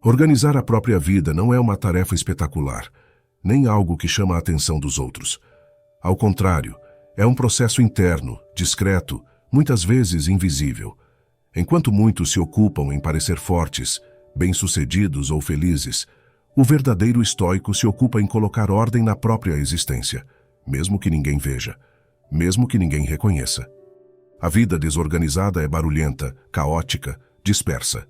Organizar a própria vida não é uma tarefa espetacular, nem algo que chama a atenção dos outros. Ao contrário, é um processo interno, discreto, muitas vezes invisível. Enquanto muitos se ocupam em parecer fortes, bem-sucedidos ou felizes, o verdadeiro estoico se ocupa em colocar ordem na própria existência, mesmo que ninguém veja, mesmo que ninguém reconheça. A vida desorganizada é barulhenta, caótica, dispersa.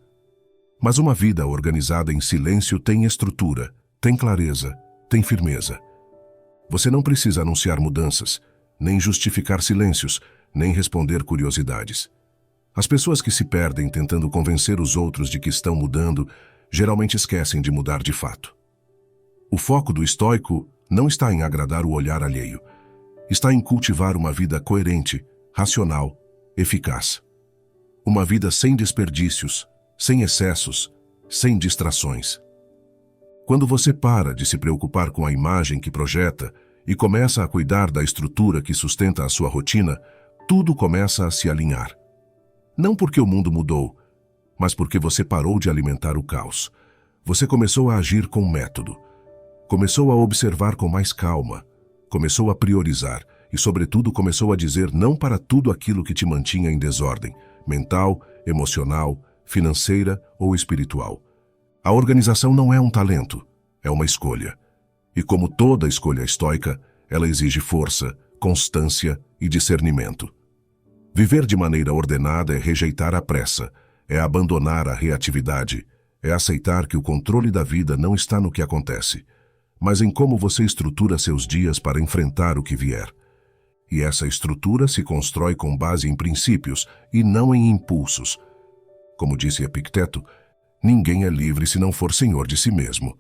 Mas uma vida organizada em silêncio tem estrutura, tem clareza, tem firmeza. Você não precisa anunciar mudanças, nem justificar silêncios, nem responder curiosidades. As pessoas que se perdem tentando convencer os outros de que estão mudando, geralmente esquecem de mudar de fato. O foco do estoico não está em agradar o olhar alheio. Está em cultivar uma vida coerente, racional, eficaz. Uma vida sem desperdícios, sem excessos, sem distrações. Quando você para de se preocupar com a imagem que projeta e começa a cuidar da estrutura que sustenta a sua rotina, tudo começa a se alinhar. Não porque o mundo mudou, mas porque você parou de alimentar o caos. Você começou a agir com método. Começou a observar com mais calma. Começou a priorizar e, sobretudo, começou a dizer não para tudo aquilo que te mantinha em desordem, mental, emocional, financeira ou espiritual. A organização não é um talento, é uma escolha. E como toda escolha estoica, ela exige força, constância e discernimento. Viver de maneira ordenada é rejeitar a pressa, é abandonar a reatividade, é aceitar que o controle da vida não está no que acontece, mas em como você estrutura seus dias para enfrentar o que vier. E essa estrutura se constrói com base em princípios e não em impulsos. Como disse Epicteto, ninguém é livre se não for senhor de si mesmo.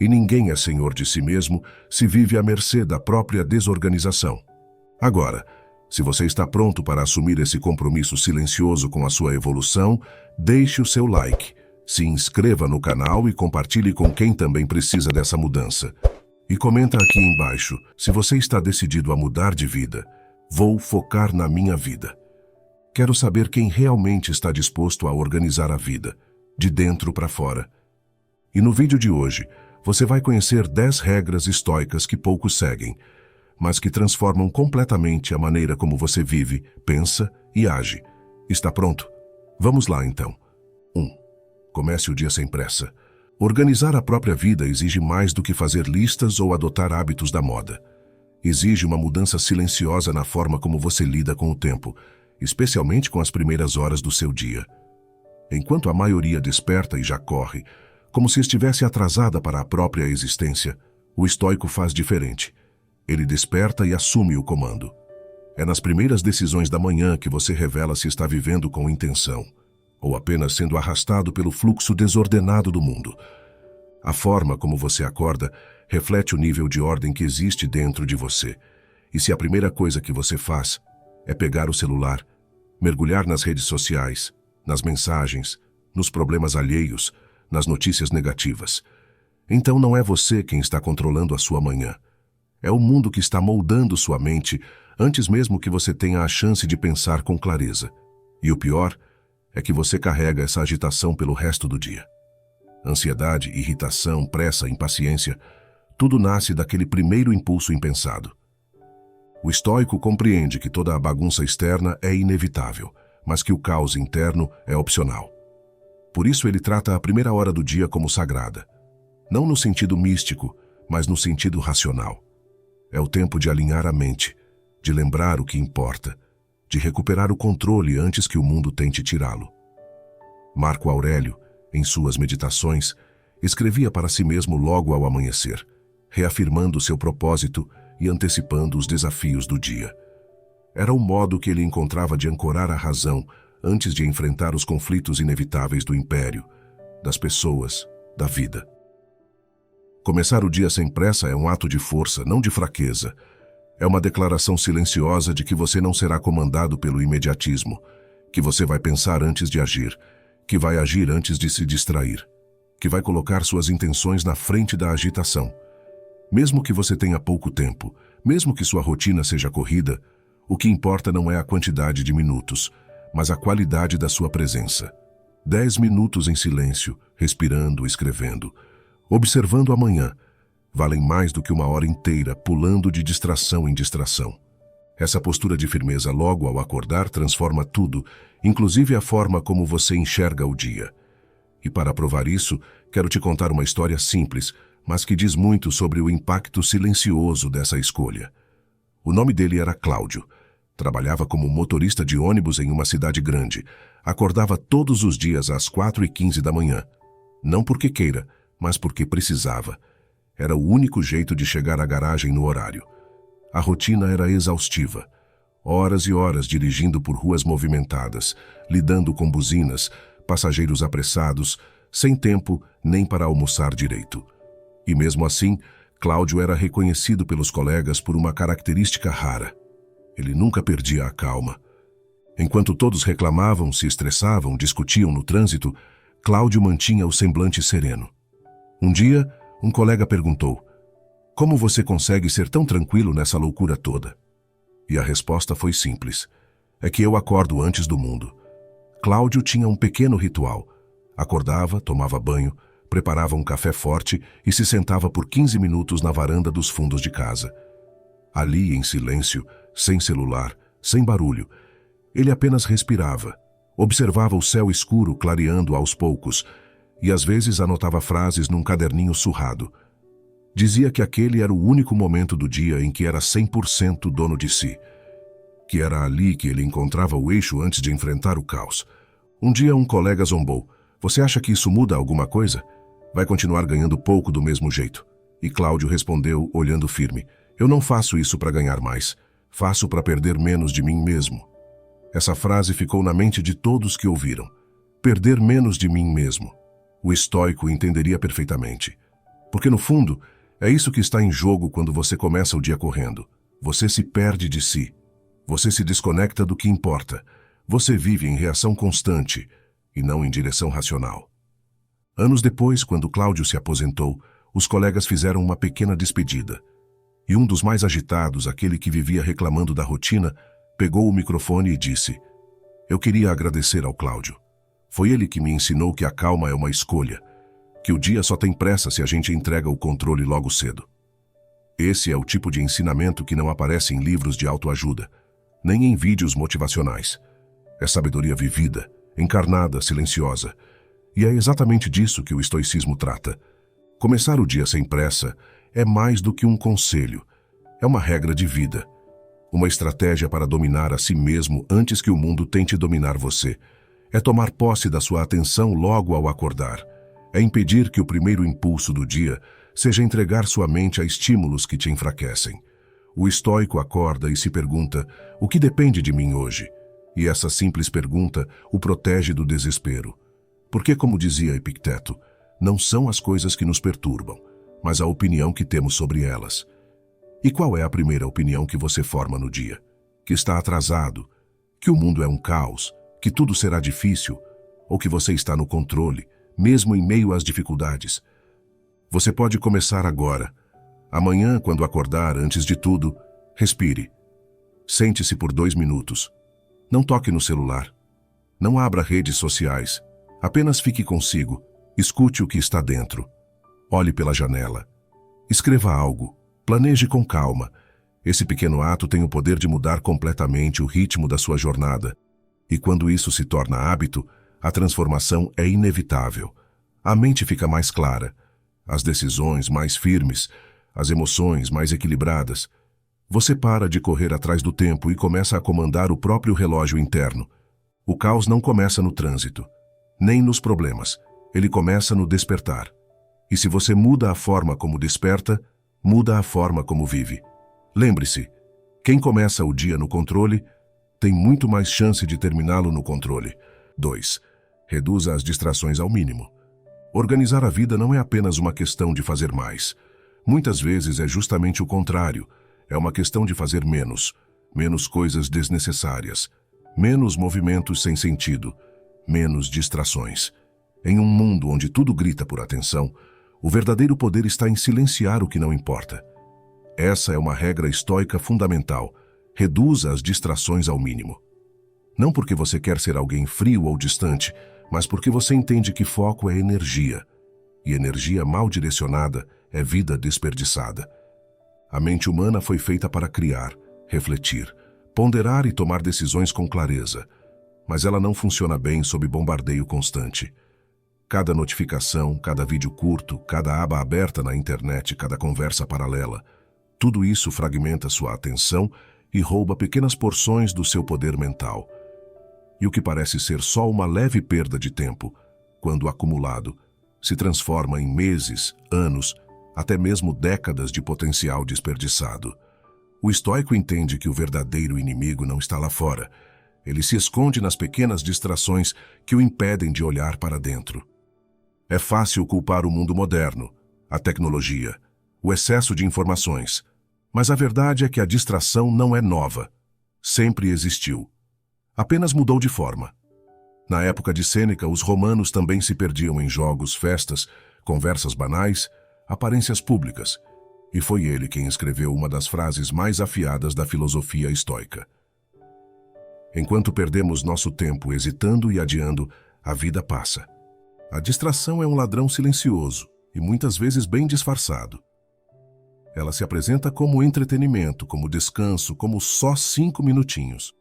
E ninguém é senhor de si mesmo se vive à mercê da própria desorganização. Agora, se você está pronto para assumir esse compromisso silencioso com a sua evolução, deixe o seu like, se inscreva no canal e compartilhe com quem também precisa dessa mudança. E comenta aqui embaixo se você está decidido a mudar de vida. Vou focar na minha vida. Quero saber quem realmente está disposto a organizar a vida, de dentro para fora. E no vídeo de hoje, você vai conhecer 10 regras estoicas que poucos seguem, mas que transformam completamente a maneira como você vive, pensa e age. Está pronto? Vamos lá então. 1. Comece o dia sem pressa. Organizar a própria vida exige mais do que fazer listas ou adotar hábitos da moda. Exige uma mudança silenciosa na forma como você lida com o tempo, especialmente com as primeiras horas do seu dia. Enquanto a maioria desperta e já corre, como se estivesse atrasada para a própria existência, o estoico faz diferente. Ele desperta e assume o comando. É nas primeiras decisões da manhã que você revela se está vivendo com intenção, ou apenas sendo arrastado pelo fluxo desordenado do mundo. A forma como você acorda reflete o nível de ordem que existe dentro de você. E se a primeira coisa que você faz é pegar o celular, mergulhar nas redes sociais, nas mensagens, nos problemas alheios, nas notícias negativas, então não é você quem está controlando a sua manhã. É o mundo que está moldando sua mente antes mesmo que você tenha a chance de pensar com clareza. E o pior é que você carrega essa agitação pelo resto do dia. Ansiedade, irritação, pressa, impaciência, tudo nasce daquele primeiro impulso impensado. O estoico compreende que toda a bagunça externa é inevitável, mas que o caos interno é opcional. Por isso ele trata a primeira hora do dia como sagrada. Não no sentido místico, mas no sentido racional. É o tempo de alinhar a mente, de lembrar o que importa, de recuperar o controle antes que o mundo tente tirá-lo. Marco Aurélio, em suas meditações, escrevia para si mesmo logo ao amanhecer, reafirmando seu propósito e antecipando os desafios do dia. Era o modo que ele encontrava de ancorar a razão antes de enfrentar os conflitos inevitáveis do império, das pessoas, da vida. Começar o dia sem pressa é um ato de força, não de fraqueza. É uma declaração silenciosa de que você não será comandado pelo imediatismo, que você vai pensar antes de agir, que vai agir antes de se distrair, que vai colocar suas intenções na frente da agitação. Mesmo que você tenha pouco tempo, mesmo que sua rotina seja corrida, o que importa não é a quantidade de minutos, mas a qualidade da sua presença. 10 minutos em silêncio, respirando, escrevendo, observando amanhã, valem mais do que uma hora inteira pulando de distração em distração. Essa postura de firmeza logo ao acordar transforma tudo, inclusive a forma como você enxerga o dia. E para provar isso, quero te contar uma história simples, mas que diz muito sobre o impacto silencioso dessa escolha. O nome dele era Cláudio. Trabalhava como motorista de ônibus em uma cidade grande. Acordava todos os dias às 4h15 da manhã. Não porque queira, mas porque precisava. Era o único jeito de chegar à garagem no horário. A rotina era exaustiva. Horas e horas dirigindo por ruas movimentadas, lidando com buzinas, passageiros apressados, sem tempo nem para almoçar direito. E mesmo assim, Cláudio era reconhecido pelos colegas por uma característica rara. Ele nunca perdia a calma. Enquanto todos reclamavam, se estressavam, discutiam no trânsito, Cláudio mantinha o semblante sereno. Um dia, um colega perguntou: "Como você consegue ser tão tranquilo nessa loucura toda?" E a resposta foi simples: "É que eu acordo antes do mundo." Cláudio tinha um pequeno ritual. Acordava, tomava banho, preparava um café forte e se sentava por 15 minutos na varanda dos fundos de casa. Ali, em silêncio, sem celular, sem barulho, ele apenas respirava, observava o céu escuro clareando aos poucos e às vezes anotava frases num caderninho surrado. Dizia que aquele era o único momento do dia em que era 100% dono de si, que era ali que ele encontrava o eixo antes de enfrentar o caos. Um dia um colega zombou: "Você acha que isso muda alguma coisa? Vai continuar ganhando pouco do mesmo jeito." E Cláudio respondeu, olhando firme: "Eu não faço isso para ganhar mais. Faço para perder menos de mim mesmo." Essa frase ficou na mente de todos que ouviram. Perder menos de mim mesmo. O estoico entenderia perfeitamente. Porque no fundo, é isso que está em jogo quando você começa o dia correndo. Você se perde de si. Você se desconecta do que importa. Você vive em reação constante e não em direção racional. Anos depois, quando Cláudio se aposentou, os colegas fizeram uma pequena despedida. E um dos mais agitados, aquele que vivia reclamando da rotina, pegou o microfone e disse: "Eu queria agradecer ao Cláudio. Foi ele que me ensinou que a calma é uma escolha, que o dia só tem pressa se a gente entrega o controle logo cedo." Esse é o tipo de ensinamento que não aparece em livros de autoajuda, nem em vídeos motivacionais. É sabedoria vivida, encarnada, silenciosa. E é exatamente disso que o estoicismo trata. Começar o dia sem pressa é mais do que um conselho. É uma regra de vida. Uma estratégia para dominar a si mesmo antes que o mundo tente dominar você. É tomar posse da sua atenção logo ao acordar. É impedir que o primeiro impulso do dia seja entregar sua mente a estímulos que te enfraquecem. O estoico acorda e se pergunta: "O que depende de mim hoje?" E essa simples pergunta o protege do desespero. Porque, como dizia Epicteto, não são as coisas que nos perturbam, mas a opinião que temos sobre elas. E qual é a primeira opinião que você forma no dia? Que está atrasado, que o mundo é um caos, que tudo será difícil, ou que você está no controle, mesmo em meio às dificuldades? Você pode começar agora. Amanhã, quando acordar, antes de tudo, respire. Sente-se por 2 minutos. Não toque no celular. Não abra redes sociais. Apenas fique consigo. Escute o que está dentro. Olhe pela janela. Escreva algo. Planeje com calma. Esse pequeno ato tem o poder de mudar completamente o ritmo da sua jornada. E quando isso se torna hábito, a transformação é inevitável. A mente fica mais clara, as decisões mais firmes, as emoções mais equilibradas. Você para de correr atrás do tempo e começa a comandar o próprio relógio interno. O caos não começa no trânsito, nem nos problemas. Ele começa no despertar. E se você muda a forma como desperta, muda a forma como vive. Lembre-se, quem começa o dia no controle tem muito mais chance de terminá-lo no controle. 2. Reduza as distrações ao mínimo. Organizar a vida não é apenas uma questão de fazer mais. Muitas vezes é justamente o contrário. É uma questão de fazer menos. Menos coisas desnecessárias. Menos movimentos sem sentido. Menos distrações. Em um mundo onde tudo grita por atenção, o verdadeiro poder está em silenciar o que não importa. Essa é uma regra estoica fundamental. Reduza as distrações ao mínimo. Não porque você quer ser alguém frio ou distante, mas porque você entende que foco é energia, e energia mal direcionada é vida desperdiçada. A mente humana foi feita para criar, refletir, ponderar e tomar decisões com clareza, mas ela não funciona bem sob bombardeio constante. Cada notificação, cada vídeo curto, cada aba aberta na internet, cada conversa paralela, tudo isso fragmenta sua atenção e rouba pequenas porções do seu poder mental. E o que parece ser só uma leve perda de tempo, quando acumulado, se transforma em meses, anos, até mesmo décadas de potencial desperdiçado. O estoico entende que o verdadeiro inimigo não está lá fora. Ele se esconde nas pequenas distrações que o impedem de olhar para dentro. É fácil culpar o mundo moderno, a tecnologia, o excesso de informações. Mas a verdade é que a distração não é nova. Sempre existiu. Apenas mudou de forma. Na época de Sêneca, os romanos também se perdiam em jogos, festas, conversas banais, aparências públicas. E foi ele quem escreveu uma das frases mais afiadas da filosofia estoica. Enquanto perdemos nosso tempo hesitando e adiando, a vida passa. A distração é um ladrão silencioso e muitas vezes bem disfarçado. Ela se apresenta como entretenimento, como descanso, como só 5 minutinhos.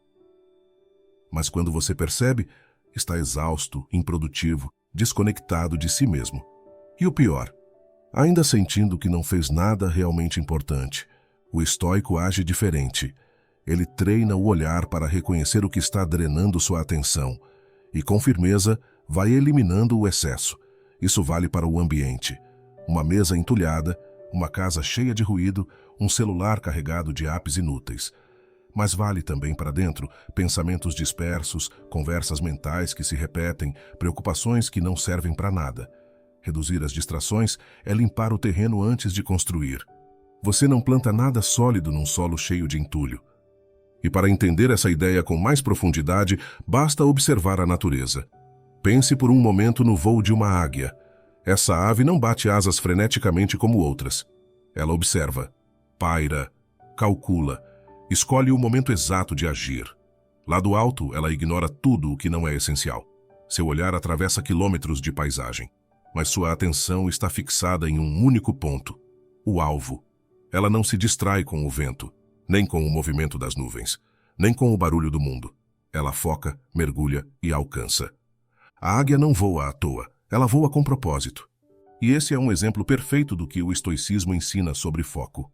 Mas quando você percebe, está exausto, improdutivo, desconectado de si mesmo. E o pior, ainda sentindo que não fez nada realmente importante, o estoico age diferente. Ele treina o olhar para reconhecer o que está drenando sua atenção e, com firmeza, vai eliminando o excesso. Isso vale para o ambiente. Uma mesa entulhada, uma casa cheia de ruído, um celular carregado de apps inúteis. Mas vale também para dentro pensamentos dispersos, conversas mentais que se repetem, preocupações que não servem para nada. Reduzir as distrações é limpar o terreno antes de construir. Você não planta nada sólido num solo cheio de entulho. E para entender essa ideia com mais profundidade, basta observar a natureza. Pense por um momento no voo de uma águia. Essa ave não bate asas freneticamente como outras. Ela observa, paira, calcula, escolhe o momento exato de agir. Lá do alto, ela ignora tudo o que não é essencial. Seu olhar atravessa quilômetros de paisagem, mas sua atenção está fixada em um único ponto, o alvo. Ela não se distrai com o vento, nem com o movimento das nuvens, nem com o barulho do mundo. Ela foca, mergulha e alcança. A águia não voa à toa, ela voa com propósito. E esse é um exemplo perfeito do que o estoicismo ensina sobre foco.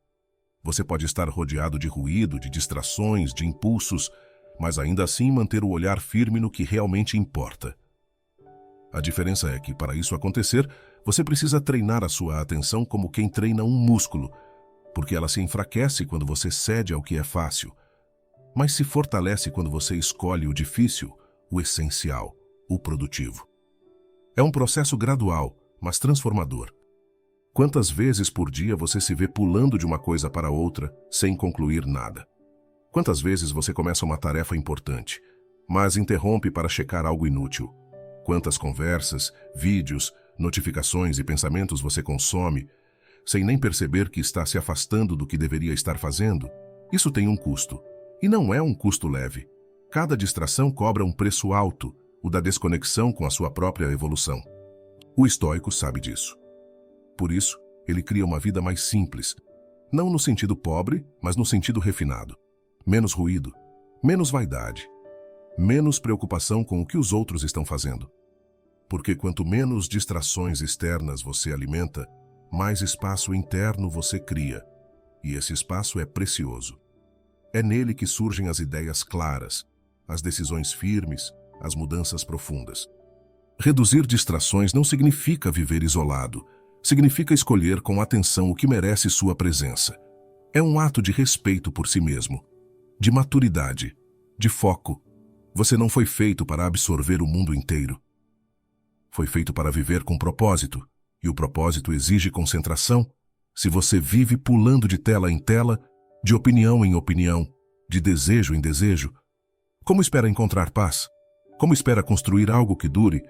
Você pode estar rodeado de ruído, de distrações, de impulsos, mas ainda assim manter o olhar firme no que realmente importa. A diferença é que, para isso acontecer, você precisa treinar a sua atenção como quem treina um músculo, porque ela se enfraquece quando você cede ao que é fácil, mas se fortalece quando você escolhe o difícil, o essencial, o produtivo. É um processo gradual, mas transformador. Quantas vezes por dia você se vê pulando de uma coisa para outra sem concluir nada? Quantas vezes você começa uma tarefa importante, mas interrompe para checar algo inútil? Quantas conversas, vídeos, notificações e pensamentos você consome, sem nem perceber que está se afastando do que deveria estar fazendo? Isso tem um custo. E não é um custo leve. Cada distração cobra um preço alto, o da desconexão com a sua própria evolução. O estoico sabe disso. Por isso, ele cria uma vida mais simples, não no sentido pobre, mas no sentido refinado. Menos ruído, menos vaidade, menos preocupação com o que os outros estão fazendo. Porque quanto menos distrações externas você alimenta, mais espaço interno você cria. E esse espaço é precioso. É nele que surgem as ideias claras, as decisões firmes, as mudanças profundas. Reduzir distrações não significa viver isolado. Significa escolher com atenção o que merece sua presença. É um ato de respeito por si mesmo, de maturidade, de foco. Você não foi feito para absorver o mundo inteiro. Foi feito para viver com propósito, e o propósito exige concentração. Se você vive pulando de tela em tela, de opinião em opinião, de desejo em desejo, como espera encontrar paz? Como espera construir algo que dure?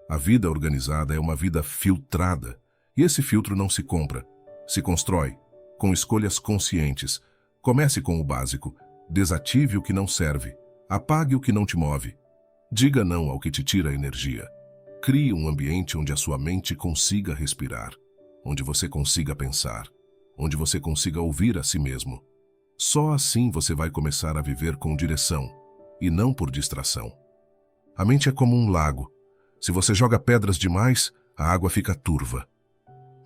A vida organizada é uma vida filtrada, e esse filtro não se compra, se constrói, com escolhas conscientes. Comece com o básico, desative o que não serve, apague o que não te move, diga não ao que te tira energia. Crie um ambiente onde a sua mente consiga respirar, onde você consiga pensar, onde você consiga ouvir a si mesmo. Só assim você vai começar a viver com direção, e não por distração. A mente é como um lago. Se você joga pedras demais, a água fica turva.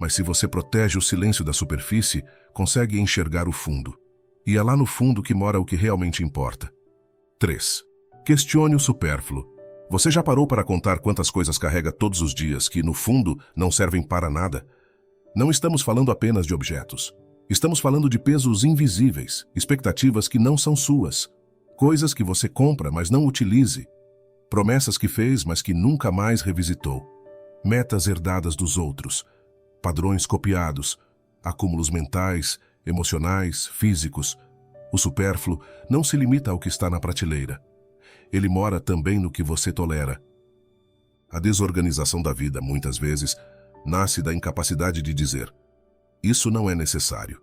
Mas se você protege o silêncio da superfície, consegue enxergar o fundo. E é lá no fundo que mora o que realmente importa. 3. Questione o supérfluo. Você já parou para contar quantas coisas carrega todos os dias que, no fundo, não servem para nada? Não estamos falando apenas de objetos. Estamos falando de pesos invisíveis, expectativas que não são suas, coisas que você compra, mas não utilize, promessas que fez, mas que nunca mais revisitou, metas herdadas dos outros, padrões copiados, acúmulos mentais, emocionais, físicos. O supérfluo não se limita ao que está na prateleira. Ele mora também no que você tolera. A desorganização da vida, muitas vezes, nasce da incapacidade de dizer: isso não é necessário.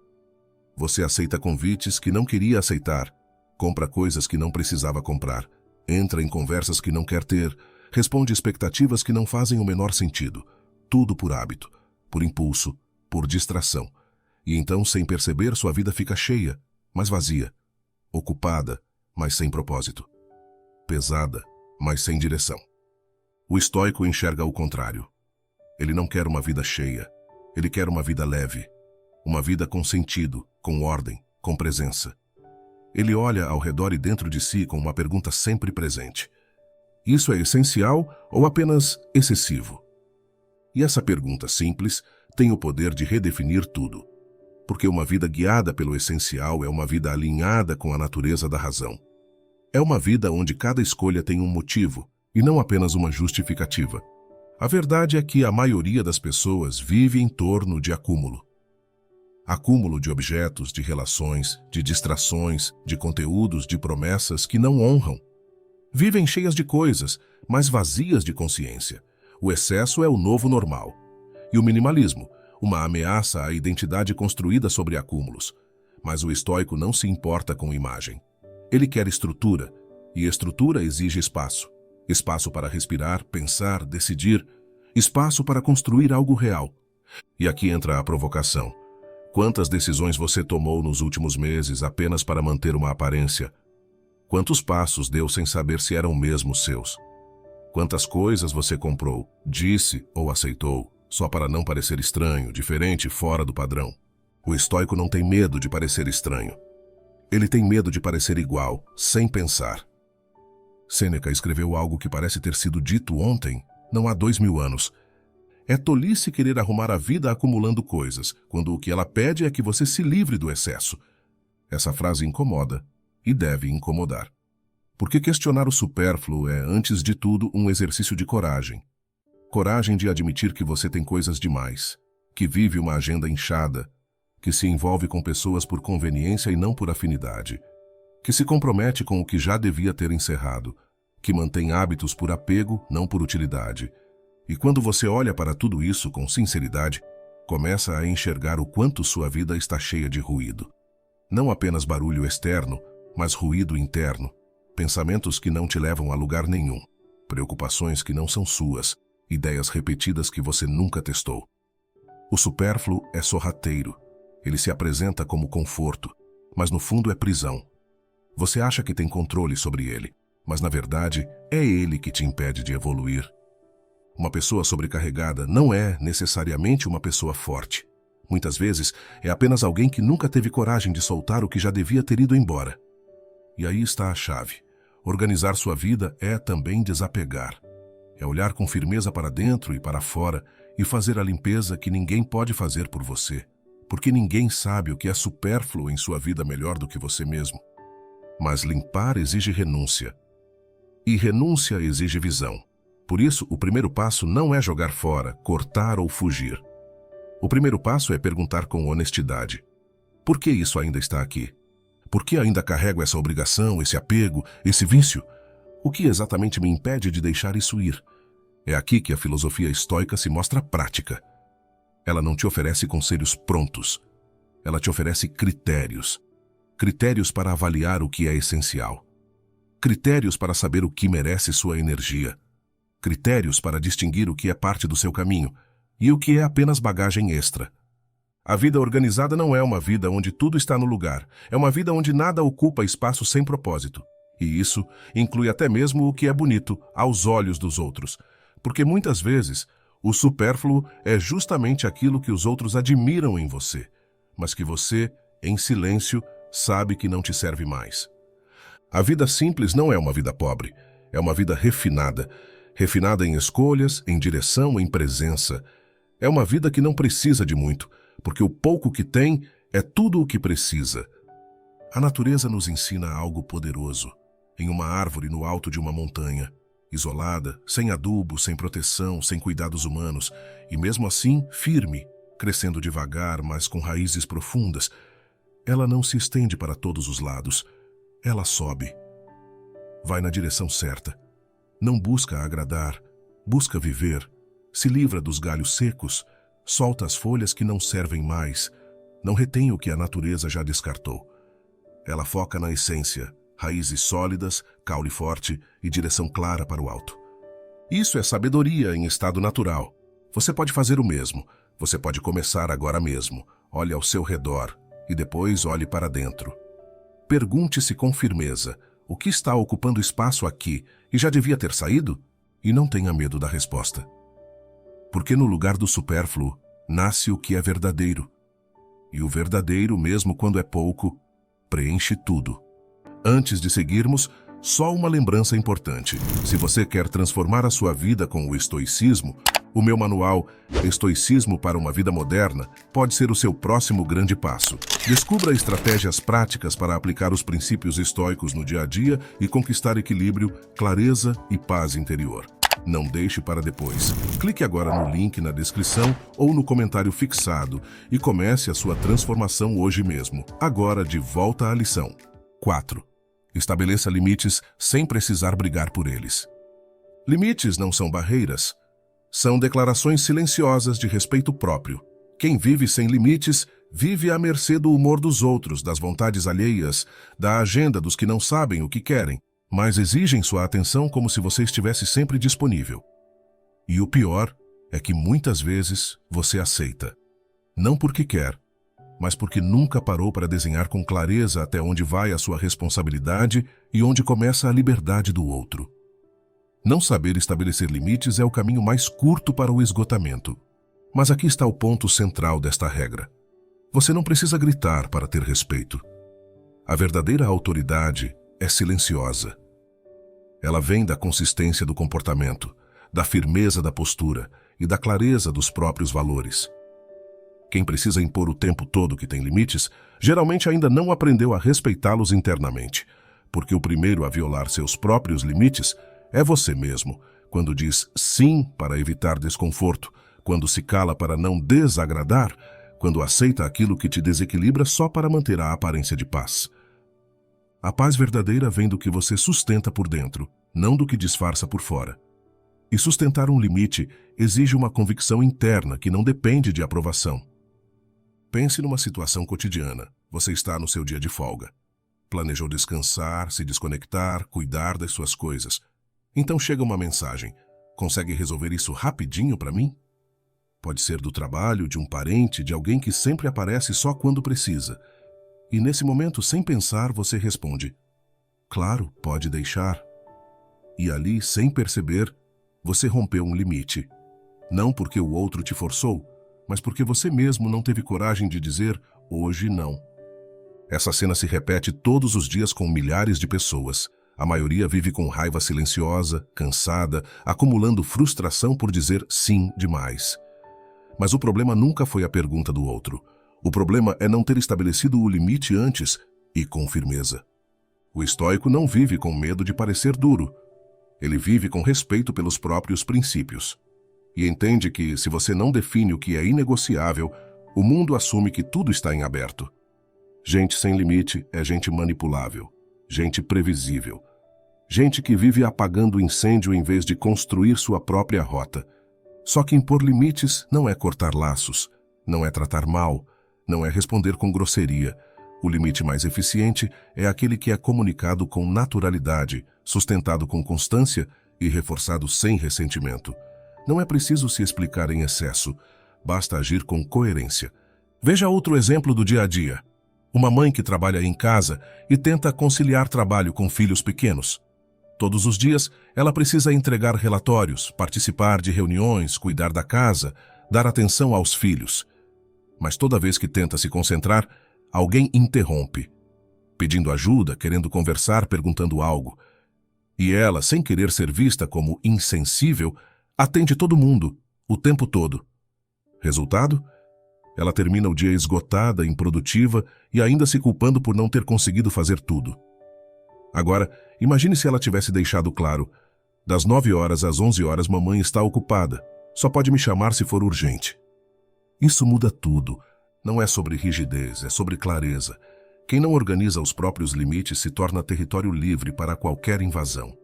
Você aceita convites que não queria aceitar, compra coisas que não precisava comprar, entra em conversas que não quer ter, responde expectativas que não fazem o menor sentido. Tudo por hábito, por impulso, por distração. E então, sem perceber, sua vida fica cheia, mas vazia. Ocupada, mas sem propósito. Pesada, mas sem direção. O estoico enxerga o contrário. Ele não quer uma vida cheia. Ele quer uma vida leve. Uma vida com sentido, com ordem, com presença. Ele olha ao redor e dentro de si com uma pergunta sempre presente: isso é essencial ou apenas excessivo? E essa pergunta simples tem o poder de redefinir tudo. Porque uma vida guiada pelo essencial é uma vida alinhada com a natureza da razão. É uma vida onde cada escolha tem um motivo e não apenas uma justificativa. A verdade é que a maioria das pessoas vive em torno de acúmulo. Acúmulo de objetos, de relações, de distrações, de conteúdos, de promessas que não honram. Vivem cheias de coisas, mas vazias de consciência. O excesso é o novo normal. E o minimalismo, uma ameaça à identidade construída sobre acúmulos. Mas o estoico não se importa com imagem. Ele quer estrutura, e estrutura exige espaço. Espaço para respirar, pensar, decidir. Espaço para construir algo real. E aqui entra a provocação. Quantas decisões você tomou nos últimos meses apenas para manter uma aparência? Quantos passos deu sem saber se eram mesmo seus? Quantas coisas você comprou, disse ou aceitou, só para não parecer estranho, diferente, fora do padrão? O estoico não tem medo de parecer estranho. Ele tem medo de parecer igual, sem pensar. Sêneca escreveu algo que parece ter sido dito ontem, não há 2000 anos. É tolice querer arrumar a vida acumulando coisas, quando o que ela pede é que você se livre do excesso. Essa frase incomoda, e deve incomodar. Porque questionar o supérfluo é, antes de tudo, um exercício de coragem. Coragem de admitir que você tem coisas demais, que vive uma agenda inchada, que se envolve com pessoas por conveniência e não por afinidade, que se compromete com o que já devia ter encerrado, que mantém hábitos por apego, não por utilidade. E quando você olha para tudo isso com sinceridade, começa a enxergar o quanto sua vida está cheia de ruído. Não apenas barulho externo, mas ruído interno, pensamentos que não te levam a lugar nenhum, preocupações que não são suas, ideias repetidas que você nunca testou. O supérfluo é sorrateiro. Ele se apresenta como conforto, mas no fundo é prisão. Você acha que tem controle sobre ele, mas na verdade é ele que te impede de evoluir. Uma pessoa sobrecarregada não é necessariamente uma pessoa forte. Muitas vezes é apenas alguém que nunca teve coragem de soltar o que já devia ter ido embora. E aí está a chave. Organizar sua vida é também desapegar. É olhar com firmeza para dentro e para fora e fazer a limpeza que ninguém pode fazer por você. Porque ninguém sabe o que é supérfluo em sua vida melhor do que você mesmo. Mas limpar exige renúncia. E renúncia exige visão. Por isso, o primeiro passo não é jogar fora, cortar ou fugir. O primeiro passo é perguntar com honestidade: por que isso ainda está aqui? Por que ainda carrego essa obrigação, esse apego, esse vício? O que exatamente me impede de deixar isso ir? É aqui que a filosofia estoica se mostra prática. Ela não te oferece conselhos prontos. Ela te oferece critérios. Critérios para avaliar o que é essencial. Critérios para saber o que merece sua energia. critérios para distinguir o que é parte do seu caminho e o que é apenas bagagem extra. A vida organizada não é uma vida onde tudo está no lugar, é uma vida onde nada ocupa espaço sem propósito. E isso inclui até mesmo o que é bonito aos olhos dos outros, porque muitas vezes o supérfluo é justamente aquilo que os outros admiram em você, mas que você, em silêncio, sabe que não te serve mais. A vida simples não é uma vida pobre, é uma vida refinada, refinada em escolhas, em direção, em presença. É uma vida que não precisa de muito, porque o pouco que tem é tudo o que precisa. A natureza nos ensina algo poderoso. Em uma árvore no alto de uma montanha, isolada, sem adubo, sem proteção, sem cuidados humanos, e mesmo assim firme, crescendo devagar, mas com raízes profundas, ela não se estende para todos os lados. Ela sobe. Vai na direção certa. Não busca agradar, busca viver. Se livra dos galhos secos, solta as folhas que não servem mais, não retém o que a natureza já descartou. Ela foca na essência, raízes sólidas, caule forte e direção clara para o alto. Isso é sabedoria em estado natural. Você pode fazer o mesmo. Você pode começar agora mesmo. Olhe ao seu redor e depois olhe para dentro. Pergunte-se com firmeza: o que está ocupando espaço aqui e já devia ter saído? E não tenha medo da resposta. Porque no lugar do supérfluo nasce o que é verdadeiro. E o verdadeiro, mesmo quando é pouco, preenche tudo. Antes de seguirmos, só uma lembrança importante. Se você quer transformar a sua vida com o estoicismo, o meu manual Estoicismo para uma Vida Moderna pode ser o seu próximo grande passo. Descubra estratégias práticas para aplicar os princípios estoicos no dia a dia e conquistar equilíbrio, clareza e paz interior. Não deixe para depois. Clique agora no link na descrição ou no comentário fixado e comece a sua transformação hoje mesmo. Agora, de volta à lição. 4. Estabeleça limites sem precisar brigar por eles. Limites não são barreiras. São declarações silenciosas de respeito próprio. Quem vive sem limites, vive à mercê do humor dos outros, das vontades alheias, da agenda dos que não sabem o que querem, mas exigem sua atenção como se você estivesse sempre disponível. E o pior é que muitas vezes você aceita. Não porque quer, mas porque nunca parou para desenhar com clareza até onde vai a sua responsabilidade e onde começa a liberdade do outro. Não saber estabelecer limites é o caminho mais curto para o esgotamento. Mas aqui está o ponto central desta regra. Você não precisa gritar para ter respeito. A verdadeira autoridade é silenciosa. Ela vem da consistência do comportamento, da firmeza da postura e da clareza dos próprios valores. Quem precisa impor o tempo todo que tem limites, geralmente ainda não aprendeu a respeitá-los internamente, porque o primeiro a violar seus próprios limites é você mesmo, quando diz sim para evitar desconforto, quando se cala para não desagradar, quando aceita aquilo que te desequilibra só para manter a aparência de paz. A paz verdadeira vem do que você sustenta por dentro, não do que disfarça por fora. E sustentar um limite exige uma convicção interna que não depende de aprovação. Pense numa situação cotidiana. Você está no seu dia de folga. Planejou descansar, se desconectar, cuidar das suas coisas. Então chega uma mensagem. Consegue resolver isso rapidinho para mim? Pode ser do trabalho, de um parente, de alguém que sempre aparece só quando precisa. E nesse momento, sem pensar, você responde: claro, pode deixar. E ali, sem perceber, você rompeu um limite. Não porque o outro te forçou, mas porque você mesmo não teve coragem de dizer hoje não. Essa cena se repete todos os dias com milhares de pessoas. A maioria vive com raiva silenciosa, cansada, acumulando frustração por dizer sim demais. Mas o problema nunca foi a pergunta do outro. O problema é não ter estabelecido o limite antes e com firmeza. O estoico não vive com medo de parecer duro. Ele vive com respeito pelos próprios princípios. E entende que, se você não define o que é inegociável, o mundo assume que tudo está em aberto. Gente sem limite é gente manipulável, gente previsível, gente que vive apagando o incêndio em vez de construir sua própria rota. Só que impor limites não é cortar laços, não é tratar mal, não é responder com grosseria. O limite mais eficiente é aquele que é comunicado com naturalidade, sustentado com constância e reforçado sem ressentimento. Não é preciso se explicar em excesso, basta agir com coerência. Veja outro exemplo do dia a dia. Uma mãe que trabalha em casa e tenta conciliar trabalho com filhos pequenos. Todos os dias, ela precisa entregar relatórios, participar de reuniões, cuidar da casa, dar atenção aos filhos. Mas toda vez que tenta se concentrar, alguém interrompe, pedindo ajuda, querendo conversar, perguntando algo. E ela, sem querer ser vista como insensível, atende todo mundo, o tempo todo. Resultado? Ela termina o dia esgotada, improdutiva e ainda se culpando por não ter conseguido fazer tudo. Agora, imagine se ela tivesse deixado claro: das 9 horas às 11 horas mamãe está ocupada, só pode me chamar se for urgente. Isso muda tudo. Não é sobre rigidez, é sobre clareza. Quem não organiza os próprios limites se torna território livre para qualquer invasão.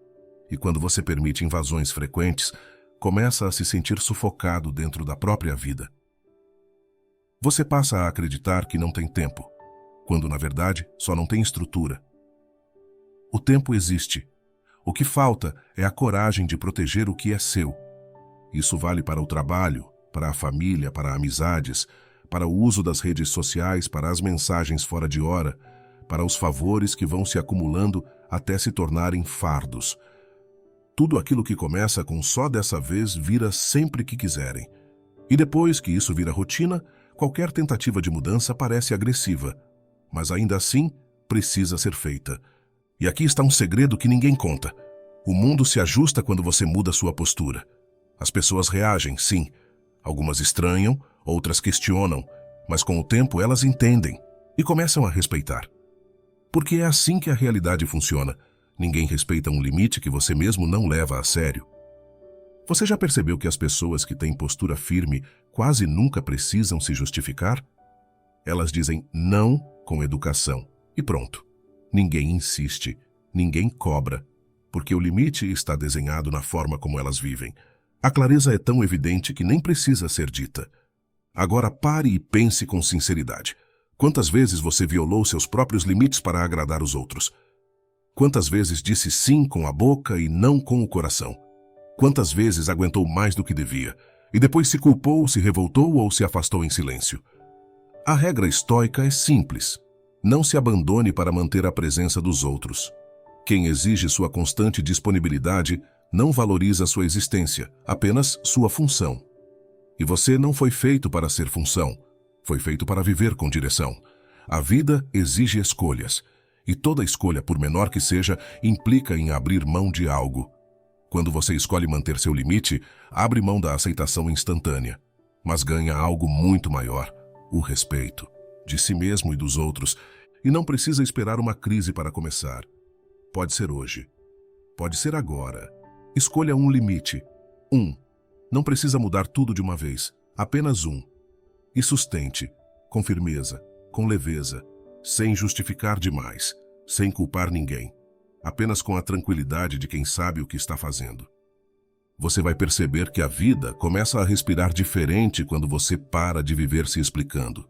E quando você permite invasões frequentes, começa a se sentir sufocado dentro da própria vida. Você passa a acreditar que não tem tempo, quando na verdade só não tem estrutura. O tempo existe. O que falta é a coragem de proteger o que é seu. Isso vale para o trabalho, para a família, para amizades, para o uso das redes sociais, para as mensagens fora de hora, para os favores que vão se acumulando até se tornarem fardos. Tudo aquilo que começa com só dessa vez vira sempre que quiserem. E depois que isso vira rotina, qualquer tentativa de mudança parece agressiva, mas ainda assim precisa ser feita. E aqui está um segredo que ninguém conta. O mundo se ajusta quando você muda sua postura. As pessoas reagem, sim. Algumas estranham, outras questionam, mas com o tempo elas entendem e começam a respeitar. Porque é assim que a realidade funciona. Ninguém respeita um limite que você mesmo não leva a sério. Você já percebeu que as pessoas que têm postura firme quase nunca precisam se justificar? Elas dizem não com educação e pronto. Ninguém insiste, ninguém cobra, porque o limite está desenhado na forma como elas vivem. A clareza é tão evidente que nem precisa ser dita. Agora pare e pense com sinceridade. Quantas vezes você violou seus próprios limites para agradar os outros? Quantas vezes disse sim com a boca e não com o coração? Quantas vezes aguentou mais do que devia e depois se culpou, se revoltou ou se afastou em silêncio? A regra estoica é simples. Não se abandone para manter a presença dos outros. Quem exige sua constante disponibilidade não valoriza sua existência, apenas sua função. E você não foi feito para ser função, foi feito para viver com direção. A vida exige escolhas, e toda escolha, por menor que seja, implica em abrir mão de algo. Quando você escolhe manter seu limite, abre mão da aceitação instantânea, mas ganha algo muito maior, o respeito de si mesmo e dos outros, e não precisa esperar uma crise para começar. Pode ser hoje, pode ser agora. Escolha um limite. Não precisa mudar tudo de uma vez, apenas um. E sustente, com firmeza, com leveza, sem justificar demais, sem culpar ninguém, apenas com a tranquilidade de quem sabe o que está fazendo. Você vai perceber que a vida começa a respirar diferente quando você para de viver se explicando.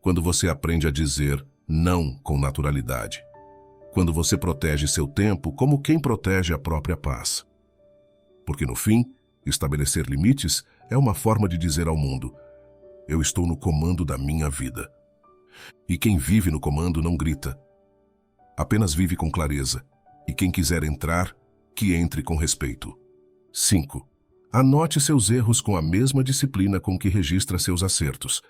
Quando você aprende a dizer não com naturalidade. Quando você protege seu tempo como quem protege a própria paz. Porque no fim, estabelecer limites é uma forma de dizer ao mundo: eu estou no comando da minha vida. E quem vive no comando não grita. Apenas vive com clareza. E quem quiser entrar, que entre com respeito. 5. Anote seus erros com a mesma disciplina com que registra seus acertos.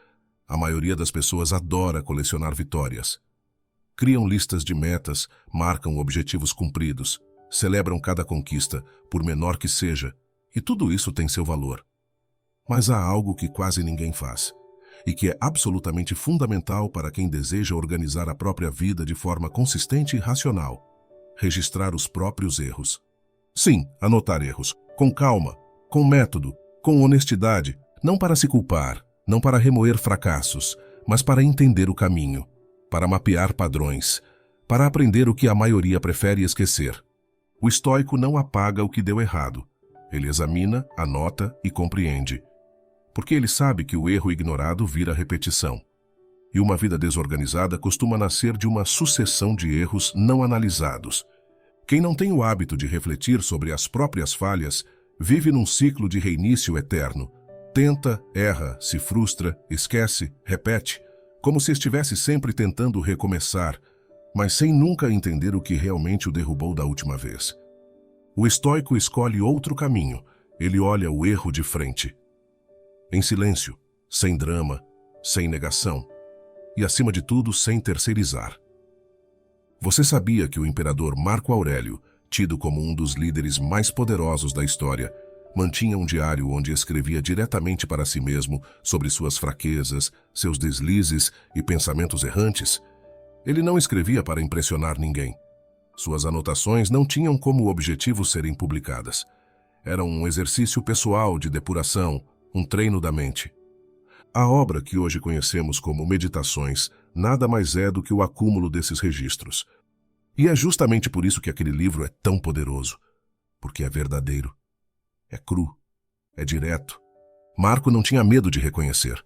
A maioria das pessoas adora colecionar vitórias. Criam listas de metas, marcam objetivos cumpridos, celebram cada conquista, por menor que seja, e tudo isso tem seu valor. Mas há algo que quase ninguém faz, e que é absolutamente fundamental para quem deseja organizar a própria vida de forma consistente e racional: registrar os próprios erros. Sim, anotar erros, com calma, com método, com honestidade, não para se culpar, não para remoer fracassos, mas para entender o caminho, para mapear padrões, para aprender o que a maioria prefere esquecer. O estoico não apaga o que deu errado. Ele examina, anota e compreende. Porque ele sabe que o erro ignorado vira repetição. E uma vida desorganizada costuma nascer de uma sucessão de erros não analisados. Quem não tem o hábito de refletir sobre as próprias falhas, vive num ciclo de reinício eterno. Tenta, erra, se frustra, esquece, repete, como se estivesse sempre tentando recomeçar, mas sem nunca entender o que realmente o derrubou da última vez. O estoico escolhe outro caminho, ele olha o erro de frente. Em silêncio, sem drama, sem negação e, acima de tudo, sem terceirizar. Você sabia que o imperador Marco Aurélio, tido como um dos líderes mais poderosos da história, mantinha um diário onde escrevia diretamente para si mesmo sobre suas fraquezas, seus deslizes e pensamentos errantes? Ele não escrevia para impressionar ninguém. Suas anotações não tinham como objetivo serem publicadas. Era um exercício pessoal de depuração, um treino da mente. A obra que hoje conhecemos como Meditações nada mais é do que o acúmulo desses registros. E é justamente por isso que aquele livro é tão poderoso, porque é verdadeiro. É cru, é direto. Marco não tinha medo de reconhecer.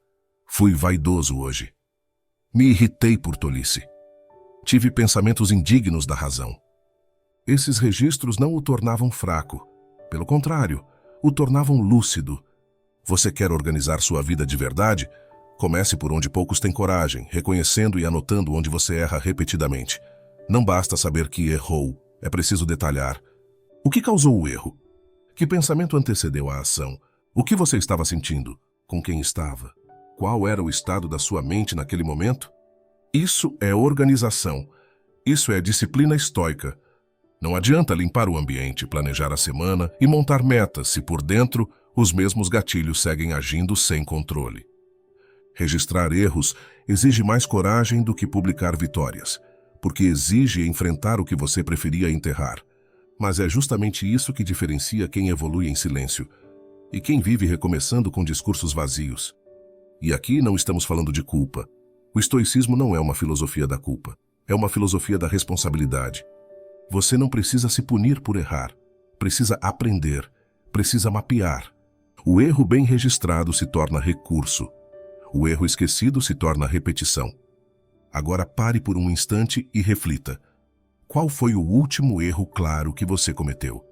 Fui vaidoso hoje. Me irritei por tolice. Tive pensamentos indignos da razão. Esses registros não o tornavam fraco. Pelo contrário, o tornavam lúcido. Você quer organizar sua vida de verdade? Comece por onde poucos têm coragem, reconhecendo e anotando onde você erra repetidamente. Não basta saber que errou, é preciso detalhar. O que causou o erro? Que pensamento antecedeu a ação? O que você estava sentindo? Com quem estava? Qual era o estado da sua mente naquele momento? Isso é organização. Isso é disciplina estoica. Não adianta limpar o ambiente, planejar a semana e montar metas se por dentro os mesmos gatilhos seguem agindo sem controle. Registrar erros exige mais coragem do que publicar vitórias, porque exige enfrentar o que você preferia enterrar. Mas é justamente isso que diferencia quem evolui em silêncio e quem vive recomeçando com discursos vazios. E aqui não estamos falando de culpa. O estoicismo não é uma filosofia da culpa, é uma filosofia da responsabilidade. Você não precisa se punir por errar, precisa aprender, precisa mapear. O erro bem registrado se torna recurso. O erro esquecido se torna repetição. Agora pare por um instante e reflita. Qual foi o último erro claro que você cometeu?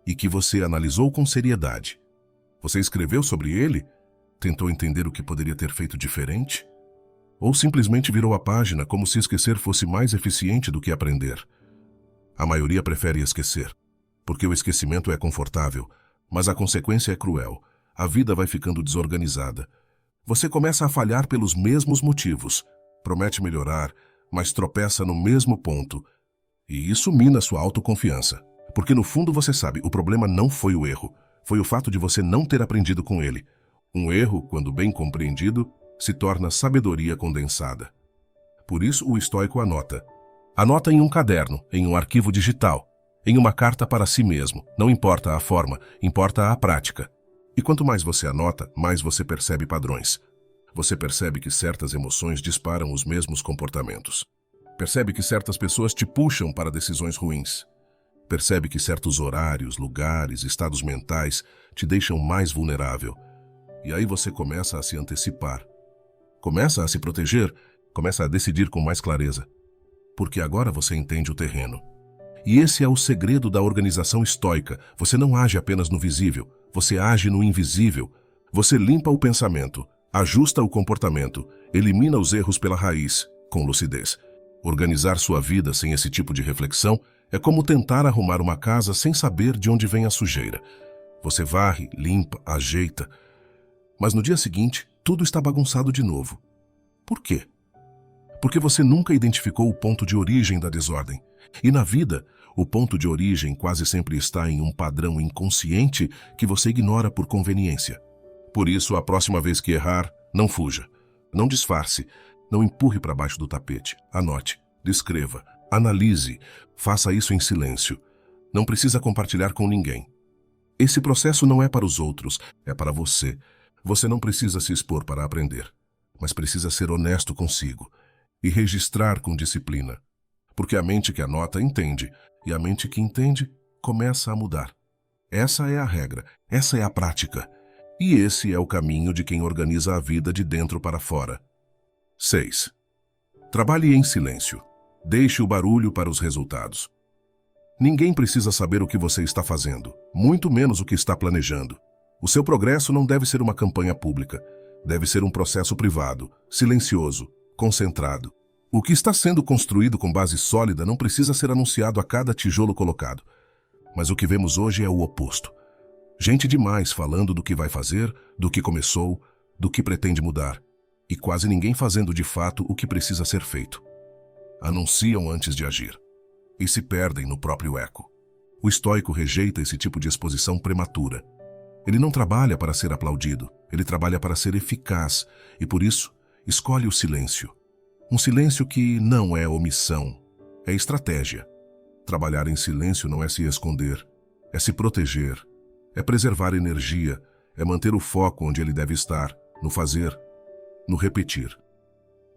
E que você analisou com seriedade? Você escreveu sobre ele? Tentou entender o que poderia ter feito diferente? Ou simplesmente virou a página como se esquecer fosse mais eficiente do que aprender? A maioria prefere esquecer, porque o esquecimento é confortável, mas a consequência é cruel. A vida vai ficando desorganizada. Você começa a falhar pelos mesmos motivos, promete melhorar, mas tropeça no mesmo ponto. E isso mina sua autoconfiança, porque no fundo você sabe, o problema não foi o erro, foi o fato de você não ter aprendido com ele. Um erro, quando bem compreendido, se torna sabedoria condensada. Por isso o estoico anota. Anota em um caderno, em um arquivo digital, em uma carta para si mesmo. Não importa a forma, importa a prática. E quanto mais você anota, mais você percebe padrões. Você percebe que certas emoções disparam os mesmos comportamentos. Percebe que certas pessoas te puxam para decisões ruins. Percebe que certos horários, lugares, estados mentais te deixam mais vulnerável. E aí você começa a se antecipar. Começa a se proteger, começa a decidir com mais clareza. Porque agora você entende o terreno. E esse é o segredo da organização estoica. Você não age apenas no visível, você age no invisível. Você limpa o pensamento, ajusta o comportamento, elimina os erros pela raiz, com lucidez. Organizar sua vida sem esse tipo de reflexão é como tentar arrumar uma casa sem saber de onde vem a sujeira. Você varre, limpa, ajeita, mas no dia seguinte, tudo está bagunçado de novo. Por quê? Porque você nunca identificou o ponto de origem da desordem. E na vida, o ponto de origem quase sempre está em um padrão inconsciente que você ignora por conveniência. Por isso, a próxima vez que errar, não fuja, não disfarce, não empurre para baixo do tapete. Anote, descreva, analise, faça isso em silêncio. Não precisa compartilhar com ninguém. Esse processo não é para os outros, é para você. Você não precisa se expor para aprender, mas precisa ser honesto consigo e registrar com disciplina. Porque a mente que anota entende, e a mente que entende começa a mudar. Essa é a regra, essa é a prática. E esse é o caminho de quem organiza a vida de dentro para fora. 6. Trabalhe em silêncio. Deixe o barulho para os resultados. Ninguém precisa saber o que você está fazendo, muito menos o que está planejando. O seu progresso não deve ser uma campanha pública. Deve ser um processo privado, silencioso, concentrado. O que está sendo construído com base sólida não precisa ser anunciado a cada tijolo colocado. Mas o que vemos hoje é o oposto. Gente demais falando do que vai fazer, do que começou, do que pretende mudar. E quase ninguém fazendo de fato o que precisa ser feito. Anunciam antes de agir. E se perdem no próprio eco. O estoico rejeita esse tipo de exposição prematura. Ele não trabalha para ser aplaudido, ele trabalha para ser eficaz e, por isso, escolhe o silêncio. Um silêncio que não é omissão, é estratégia. Trabalhar em silêncio não é se esconder, é se proteger, é preservar energia, é manter o foco onde ele deve estar, no fazer, no repetir,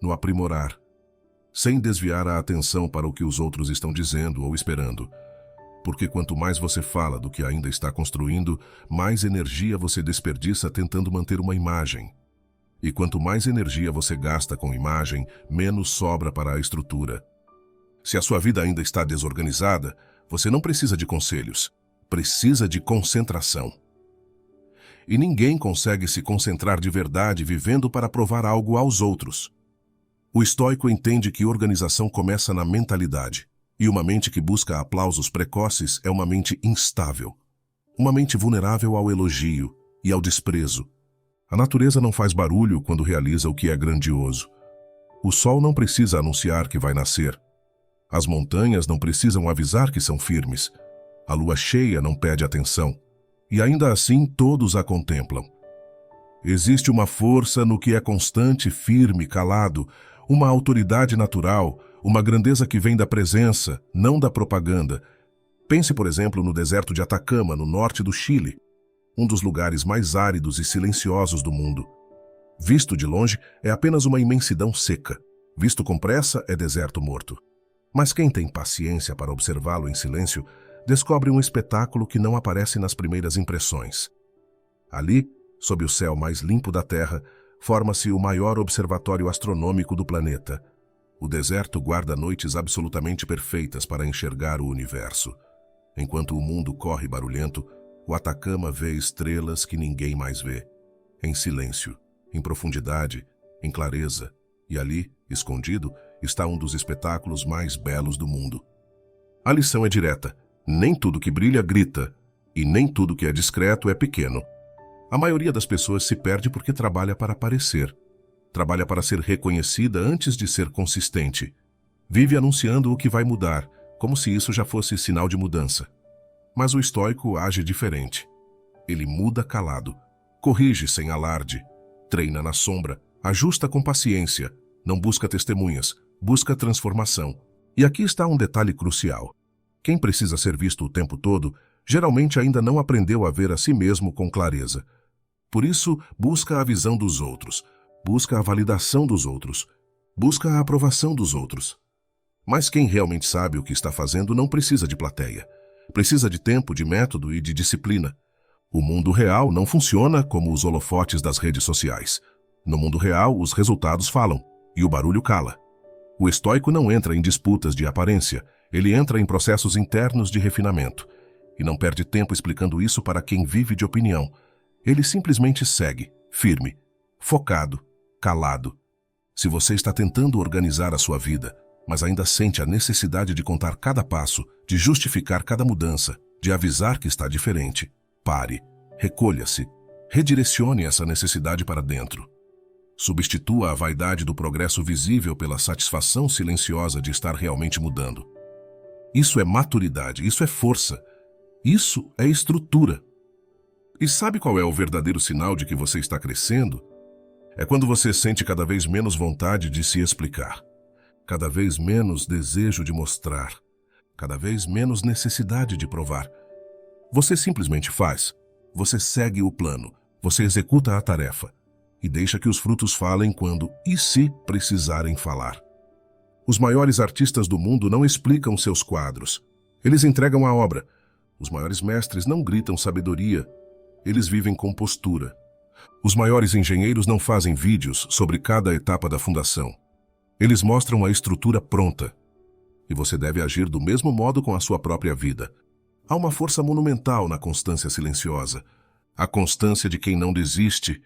no aprimorar, sem desviar a atenção para o que os outros estão dizendo ou esperando. Porque quanto mais você fala do que ainda está construindo, mais energia você desperdiça tentando manter uma imagem. E quanto mais energia você gasta com imagem, menos sobra para a estrutura. Se a sua vida ainda está desorganizada, você não precisa de conselhos, precisa de concentração. E ninguém consegue se concentrar de verdade vivendo para provar algo aos outros. O estoico entende que organização começa na mentalidade. E uma mente que busca aplausos precoces é uma mente instável. Uma mente vulnerável ao elogio e ao desprezo. A natureza não faz barulho quando realiza o que é grandioso. O sol não precisa anunciar que vai nascer. As montanhas não precisam avisar que são firmes. A lua cheia não pede atenção. E ainda assim todos a contemplam. Existe uma força no que é constante, firme, calado, uma autoridade natural, uma grandeza que vem da presença, não da propaganda. Pense, por exemplo, no deserto de Atacama, no norte do Chile, um dos lugares mais áridos e silenciosos do mundo. Visto de longe, é apenas uma imensidão seca. Visto com pressa, é deserto morto. Mas quem tem paciência para observá-lo em silêncio, descobre um espetáculo que não aparece nas primeiras impressões. Ali, sob o céu mais limpo da Terra, forma-se o maior observatório astronômico do planeta. O deserto guarda noites absolutamente perfeitas para enxergar o universo. Enquanto o mundo corre barulhento, o Atacama vê estrelas que ninguém mais vê. Em silêncio, em profundidade, em clareza. E ali, escondido, está um dos espetáculos mais belos do mundo. A lição é direta. Nem tudo que brilha grita, e nem tudo que é discreto é pequeno. A maioria das pessoas se perde porque trabalha para aparecer. Trabalha para ser reconhecida antes de ser consistente. Vive anunciando o que vai mudar, como se isso já fosse sinal de mudança. Mas o estoico age diferente. Ele muda calado, corrige sem alarde, treina na sombra, ajusta com paciência, não busca testemunhas, busca transformação. E aqui está um detalhe crucial. Quem precisa ser visto o tempo todo, geralmente ainda não aprendeu a ver a si mesmo com clareza. Por isso, busca a visão dos outros, busca a validação dos outros, busca a aprovação dos outros. Mas quem realmente sabe o que está fazendo não precisa de plateia. Precisa de tempo, de método e de disciplina. O mundo real não funciona como os holofotes das redes sociais. No mundo real, os resultados falam, e o barulho cala. O estoico não entra em disputas de aparência, ele entra em processos internos de refinamento. E não perde tempo explicando isso para quem vive de opinião. Ele simplesmente segue, firme, focado, calado. Se você está tentando organizar a sua vida, mas ainda sente a necessidade de contar cada passo, de justificar cada mudança, de avisar que está diferente, pare, recolha-se, redirecione essa necessidade para dentro. Substitua a vaidade do progresso visível pela satisfação silenciosa de estar realmente mudando. Isso é maturidade, isso é força, isso é estrutura. E sabe qual é o verdadeiro sinal de que você está crescendo? É quando você sente cada vez menos vontade de se explicar, cada vez menos desejo de mostrar, cada vez menos necessidade de provar. Você simplesmente faz, você segue o plano, você executa a tarefa e deixa que os frutos falem quando e se precisarem falar. Os maiores artistas do mundo não explicam seus quadros, eles entregam a obra. Os maiores mestres não gritam sabedoria, eles vivem com postura. Os maiores engenheiros não fazem vídeos sobre cada etapa da fundação. Eles mostram a estrutura pronta. e você deve agir do mesmo modo com a sua própria vida. Há uma força monumental na constância silenciosa, a constância de quem não desiste,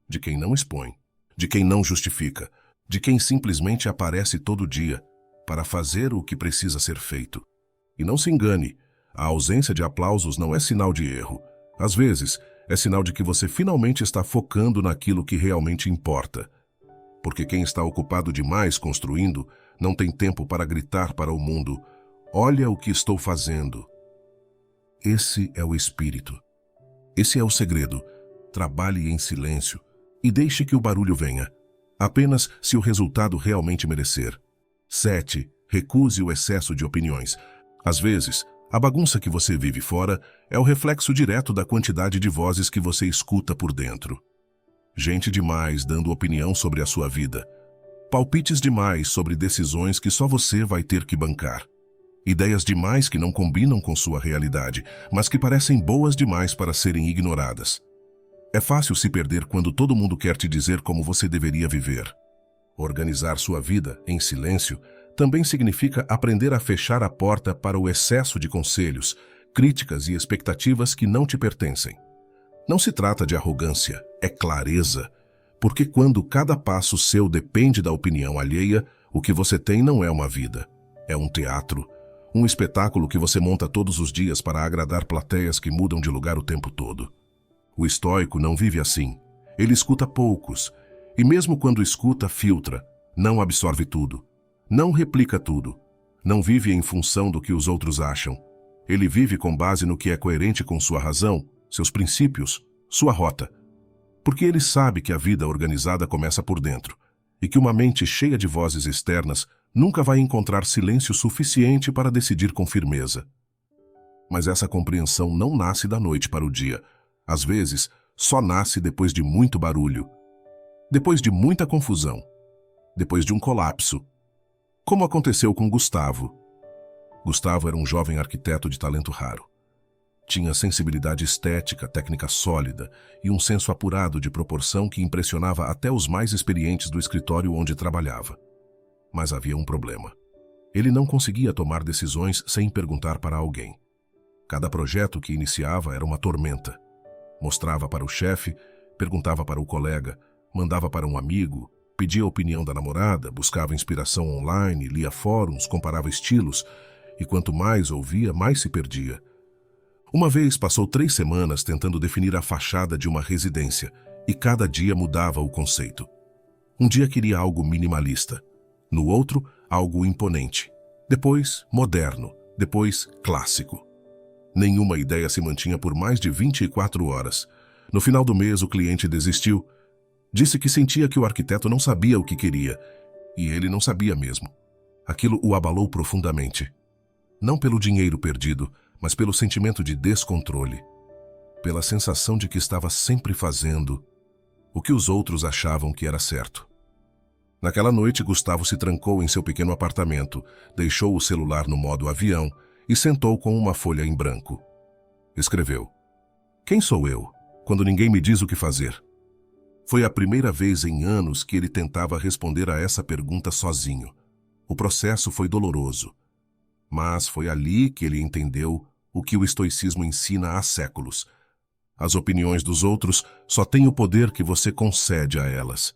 de quem não expõe, de quem não justifica, de quem simplesmente aparece todo dia para fazer o que precisa ser feito. E não se engane, a ausência de aplausos não é sinal de erro. Às vezes, é sinal de que você finalmente está focando naquilo que realmente importa. Porque quem está ocupado demais construindo não tem tempo para gritar para o mundo: olha o que estou fazendo. Esse é o espírito. Esse é o segredo. Trabalhe em silêncio e deixe que o barulho venha, apenas se o resultado realmente merecer. 7. Recuse o excesso de opiniões. Às vezes, a bagunça que você vive fora é o reflexo direto da quantidade de vozes que você escuta por dentro. Gente demais dando opinião sobre a sua vida. Palpites demais sobre decisões que só você vai ter que bancar. Ideias demais que não combinam com sua realidade, mas que parecem boas demais para serem ignoradas. É fácil se perder quando todo mundo quer te dizer como você deveria viver. Organizar sua vida em silêncio também significa aprender a fechar a porta para o excesso de conselhos, críticas e expectativas que não te pertencem. Não se trata de arrogância, é clareza, porque quando cada passo seu depende da opinião alheia, o que você tem não é uma vida, é um teatro, um espetáculo que você monta todos os dias para agradar plateias que mudam de lugar o tempo todo. O estoico não vive assim. Ele escuta poucos, e mesmo quando escuta, filtra, não absorve tudo, não replica tudo, não vive em função do que os outros acham. Ele vive com base no que é coerente com sua razão, seus princípios, sua rota. Porque ele sabe que a vida organizada começa por dentro, e que uma mente cheia de vozes externas nunca vai encontrar silêncio suficiente para decidir com firmeza. Mas essa compreensão não nasce da noite para o dia. Às vezes, só nasce depois de muito barulho, depois de muita confusão, depois de um colapso. Como aconteceu com Gustavo. Gustavo era um jovem arquiteto de talento raro. Tinha sensibilidade estética, técnica sólida e um senso apurado de proporção que impressionava até os mais experientes do escritório onde trabalhava. Mas havia um problema. Ele não conseguia tomar decisões sem perguntar para alguém. Cada projeto que iniciava era uma tormenta. Mostrava para o chefe, perguntava para o colega, mandava para um amigo, pedia a opinião da namorada, buscava inspiração online, lia fóruns, comparava estilos, e quanto mais ouvia, mais se perdia. Uma vez passou 3 semanas tentando definir a fachada de uma residência, e cada dia mudava o conceito. Um dia queria algo minimalista, no outro, algo imponente, depois moderno, depois clássico. Nenhuma ideia se mantinha por mais de 24 horas. No final do mês, o cliente desistiu. Disse que sentia que o arquiteto não sabia o que queria, e ele não sabia mesmo. Aquilo o abalou profundamente. Não pelo dinheiro perdido, mas pelo sentimento de descontrole. Pela sensação de que estava sempre fazendo o que os outros achavam que era certo. Naquela noite, Gustavo se trancou em seu pequeno apartamento, deixou o celular no modo avião e sentou com uma folha em branco. Escreveu: "Quem sou eu, quando ninguém me diz o que fazer?" Foi a primeira vez em anos que ele tentava responder a essa pergunta sozinho. O processo foi doloroso, mas foi ali que ele entendeu o que o estoicismo ensina há séculos. As opiniões dos outros só têm o poder que você concede a elas.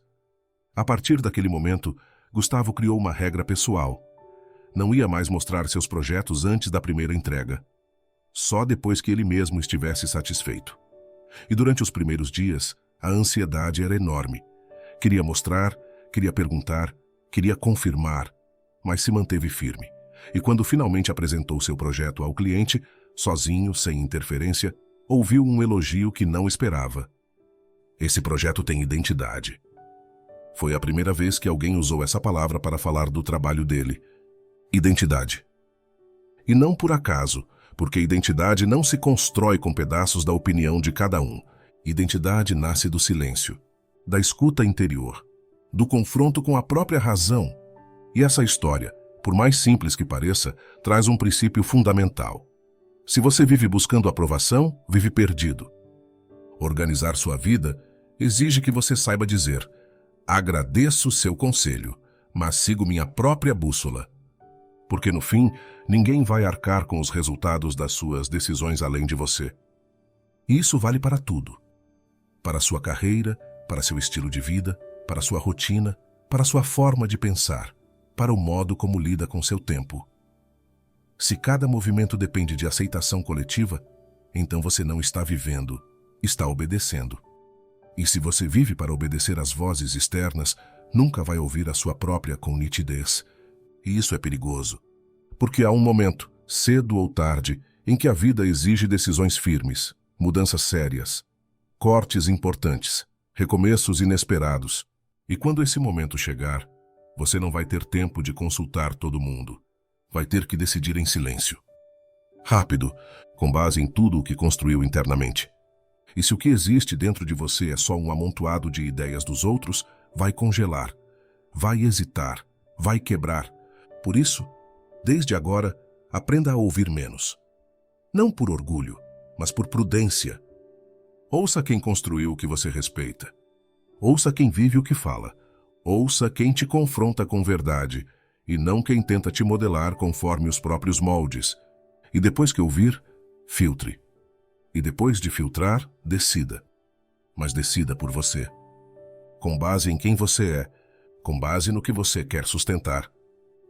A partir daquele momento, Gustavo criou uma regra pessoal. Não ia mais mostrar seus projetos antes da primeira entrega. Só depois que ele mesmo estivesse satisfeito. E durante os primeiros dias, a ansiedade era enorme. Queria mostrar, queria perguntar, queria confirmar, mas se manteve firme. E quando finalmente apresentou seu projeto ao cliente, sozinho, sem interferência, ouviu um elogio que não esperava. "Esse projeto tem identidade." Foi a primeira vez que alguém usou essa palavra para falar do trabalho dele. Identidade. E não por acaso, porque identidade não se constrói com pedaços da opinião de cada um. Identidade nasce do silêncio, da escuta interior, do confronto com a própria razão. E essa história, por mais simples que pareça, traz um princípio fundamental. Se você vive buscando aprovação, vive perdido. Organizar sua vida exige que você saiba dizer: "Agradeço seu conselho, mas sigo minha própria bússola." Porque no fim, ninguém vai arcar com os resultados das suas decisões além de você. E isso vale para tudo. Para a sua carreira, para seu estilo de vida, para a sua rotina, para a sua forma de pensar, para o modo como lida com seu tempo. Se cada movimento depende de aceitação coletiva, então você não está vivendo, está obedecendo. E se você vive para obedecer às vozes externas, nunca vai ouvir a sua própria com nitidez. E isso é perigoso, porque há um momento, cedo ou tarde, em que a vida exige decisões firmes, mudanças sérias, cortes importantes, recomeços inesperados. E quando esse momento chegar, você não vai ter tempo de consultar todo mundo. Vai ter que decidir em silêncio. Rápido, com base em tudo o que construiu internamente. E se o que existe dentro de você é só um amontoado de ideias dos outros, vai congelar, vai hesitar, vai quebrar. Por isso, desde agora, aprenda a ouvir menos. Não por orgulho, mas por prudência. Ouça quem construiu o que você respeita. Ouça quem vive o que fala. Ouça quem te confronta com verdade, e não quem tenta te modelar conforme os próprios moldes. E depois que ouvir, filtre. E depois de filtrar, decida. Mas decida por você. Com base em quem você é, com base no que você quer sustentar,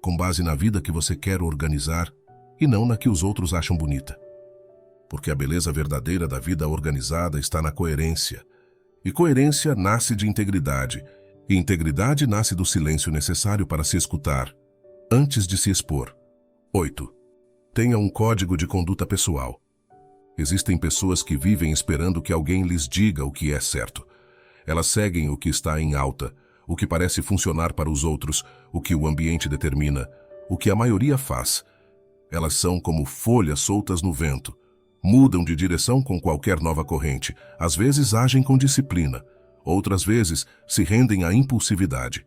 com base na vida que você quer organizar e não na que os outros acham bonita. Porque a beleza verdadeira da vida organizada está na coerência. E coerência nasce de integridade, e integridade nasce do silêncio necessário para se escutar, antes de se expor. 8. Tenha um código de conduta pessoal. Existem pessoas que vivem esperando que alguém lhes diga o que é certo. Elas seguem o que está em alta, o que parece funcionar para os outros, o que o ambiente determina, o que a maioria faz. Elas são como folhas soltas no vento. Mudam de direção com qualquer nova corrente. Às vezes agem com disciplina. Outras vezes se rendem à impulsividade.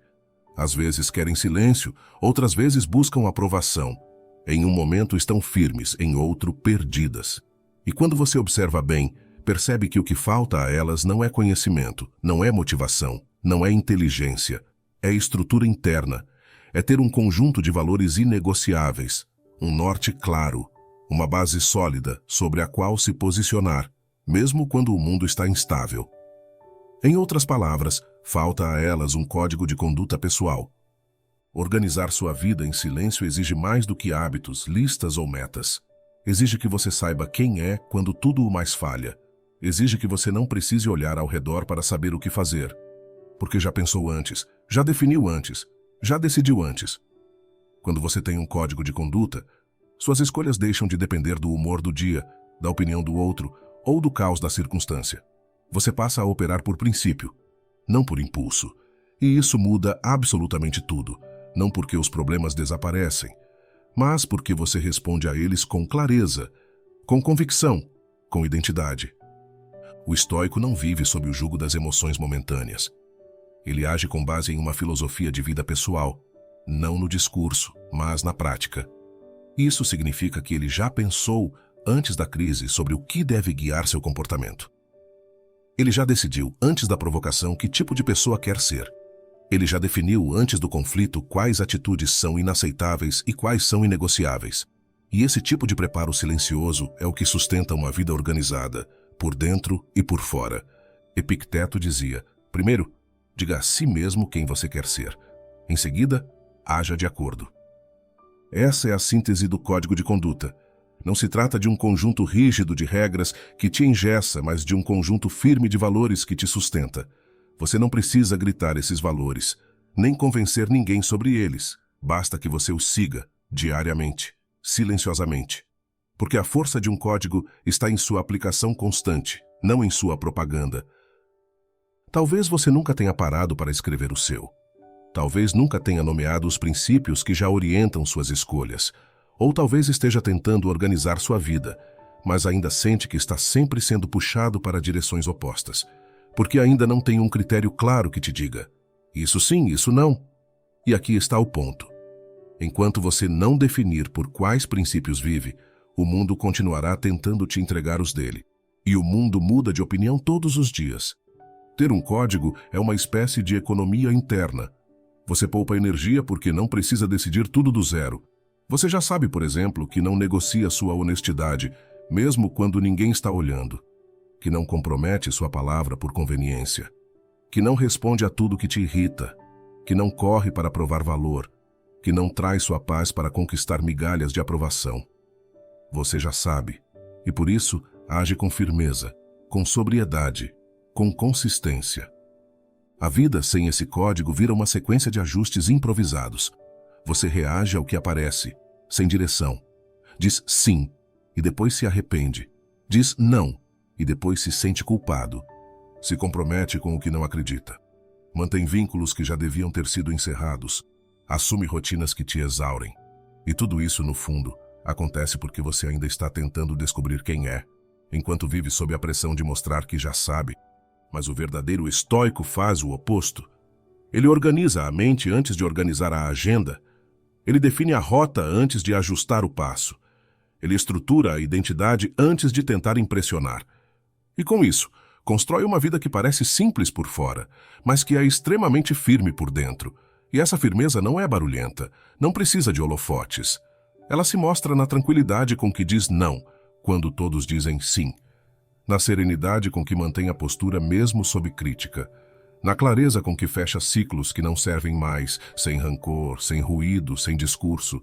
Às vezes querem silêncio, outras vezes buscam aprovação. Em um momento estão firmes, em outro perdidas. E quando você observa bem, percebe que o que falta a elas não é conhecimento, não é motivação, não é inteligência, é estrutura interna, é ter um conjunto de valores inegociáveis, um norte claro, uma base sólida sobre a qual se posicionar, mesmo quando o mundo está instável. Em outras palavras, falta a elas um código de conduta pessoal. Organizar sua vida em silêncio exige mais do que hábitos, listas ou metas. Exige que você saiba quem é quando tudo o mais falha. Exige que você não precise olhar ao redor para saber o que fazer. Porque já pensou antes, já definiu antes, já decidiu antes. Quando você tem um código de conduta, suas escolhas deixam de depender do humor do dia, da opinião do outro ou do caos da circunstância. Você passa a operar por princípio, não por impulso. E isso muda absolutamente tudo, não porque os problemas desaparecem, mas porque você responde a eles com clareza, com convicção, com identidade. O estoico não vive sob o jugo das emoções momentâneas. Ele age com base em uma filosofia de vida pessoal, não no discurso, mas na prática. Isso significa que ele já pensou, antes da crise, sobre o que deve guiar seu comportamento. Ele já decidiu, antes da provocação, que tipo de pessoa quer ser. Ele já definiu, antes do conflito, quais atitudes são inaceitáveis e quais são inegociáveis. E esse tipo de preparo silencioso é o que sustenta uma vida organizada, por dentro e por fora. Epicteto dizia, primeiro, diga a si mesmo quem você quer ser. Em seguida, haja de acordo. Essa é a síntese do código de conduta. Não se trata de um conjunto rígido de regras que te engessa, mas de um conjunto firme de valores que te sustenta. Você não precisa gritar esses valores, nem convencer ninguém sobre eles. Basta que você os siga, diariamente, silenciosamente. Porque a força de um código está em sua aplicação constante, não em sua propaganda. Talvez você nunca tenha parado para escrever o seu. Talvez nunca tenha nomeado os princípios que já orientam suas escolhas. Ou talvez esteja tentando organizar sua vida, mas ainda sente que está sempre sendo puxado para direções opostas. Porque ainda não tem um critério claro que te diga, isso sim, isso não. E aqui está o ponto. Enquanto você não definir por quais princípios vive, o mundo continuará tentando te entregar os dele. E o mundo muda de opinião todos os dias. Ter um código é uma espécie de economia interna. Você poupa energia porque não precisa decidir tudo do zero. Você já sabe, por exemplo, que não negocia sua honestidade, mesmo quando ninguém está olhando, que não compromete sua palavra por conveniência, que não responde a tudo que te irrita, que não corre para provar valor, que não traz sua paz para conquistar migalhas de aprovação. Você já sabe, e por isso age com firmeza, com sobriedade, com consistência. A vida sem esse código vira uma sequência de ajustes improvisados. Você reage ao que aparece, sem direção. Diz sim, e depois se arrepende. Diz não, e depois se sente culpado. Se compromete com o que não acredita. Mantém vínculos que já deviam ter sido encerrados. Assume rotinas que te exaurem. E tudo isso, no fundo, acontece porque você ainda está tentando descobrir quem é, enquanto vive sob a pressão de mostrar que já sabe. Mas o verdadeiro estoico faz o oposto. Ele organiza a mente antes de organizar a agenda. Ele define a rota antes de ajustar o passo. Ele estrutura a identidade antes de tentar impressionar. E com isso, constrói uma vida que parece simples por fora, mas que é extremamente firme por dentro. E essa firmeza não é barulhenta, não precisa de holofotes. Ela se mostra na tranquilidade com que diz não, quando todos dizem sim. Na serenidade com que mantém a postura mesmo sob crítica. Na clareza com que fecha ciclos que não servem mais, sem rancor, sem ruído, sem discurso.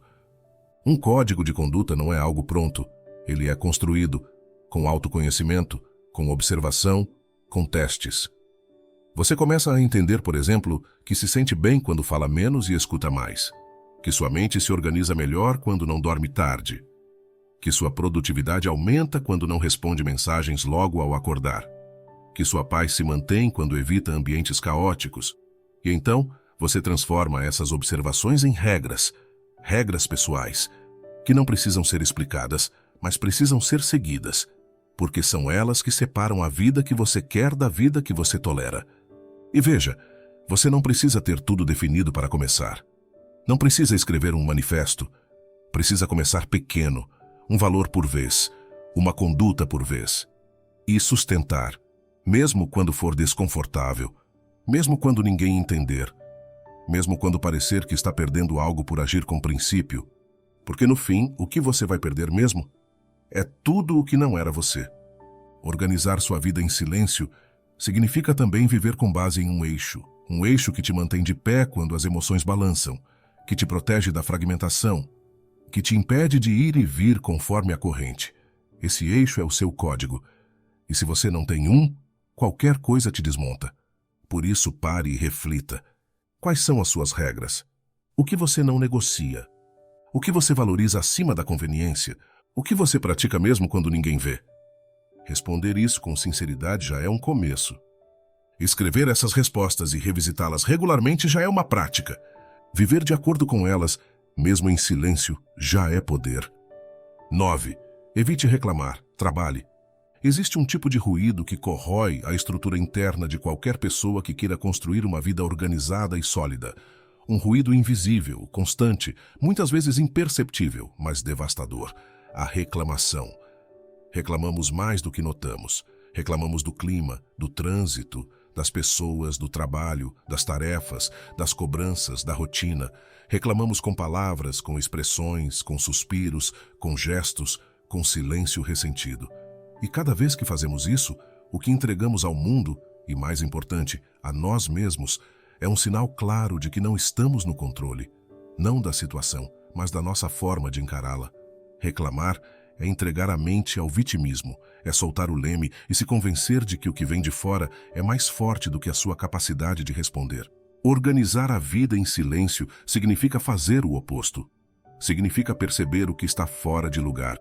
Um código de conduta não é algo pronto. Ele é construído com autoconhecimento, com observação, com testes. Você começa a entender, por exemplo, que se sente bem quando fala menos e escuta mais. Que sua mente se organiza melhor quando não dorme tarde. Que sua produtividade aumenta quando não responde mensagens logo ao acordar. Que sua paz se mantém quando evita ambientes caóticos. E então, você transforma essas observações em regras, regras pessoais, que não precisam ser explicadas, mas precisam ser seguidas, porque são elas que separam a vida que você quer da vida que você tolera. E veja, você não precisa ter tudo definido para começar. Não precisa escrever um manifesto. Precisa começar pequeno, um valor por vez, uma conduta por vez. E sustentar. Mesmo quando for desconfortável, mesmo quando ninguém entender, mesmo quando parecer que está perdendo algo por agir com princípio, porque no fim, o que você vai perder mesmo é tudo o que não era você. Organizar sua vida em silêncio significa também viver com base em um eixo que te mantém de pé quando as emoções balançam, que te protege da fragmentação, que te impede de ir e vir conforme a corrente. Esse eixo é o seu código, e se você não tem um, qualquer coisa te desmonta. Por isso, pare e reflita. Quais são as suas regras? O que você não negocia? O que você valoriza acima da conveniência? O que você pratica mesmo quando ninguém vê? Responder isso com sinceridade já é um começo. Escrever essas respostas e revisitá-las regularmente já é uma prática. Viver de acordo com elas, mesmo em silêncio, já é poder. 9. Evite reclamar. Trabalhe. Existe um tipo de ruído que corrói a estrutura interna de qualquer pessoa que queira construir uma vida organizada e sólida. Um ruído invisível, constante, muitas vezes imperceptível, mas devastador. A reclamação. Reclamamos mais do que notamos. Reclamamos do clima, do trânsito, das pessoas, do trabalho, das tarefas, das cobranças, da rotina. Reclamamos com palavras, com expressões, com suspiros, com gestos, com silêncio ressentido. E cada vez que fazemos isso, o que entregamos ao mundo, e mais importante, a nós mesmos, é um sinal claro de que não estamos no controle, não da situação, mas da nossa forma de encará-la. Reclamar é entregar a mente ao vitimismo, é soltar o leme e se convencer de que o que vem de fora é mais forte do que a sua capacidade de responder. Organizar a vida em silêncio significa fazer o oposto. Significa perceber o que está fora de lugar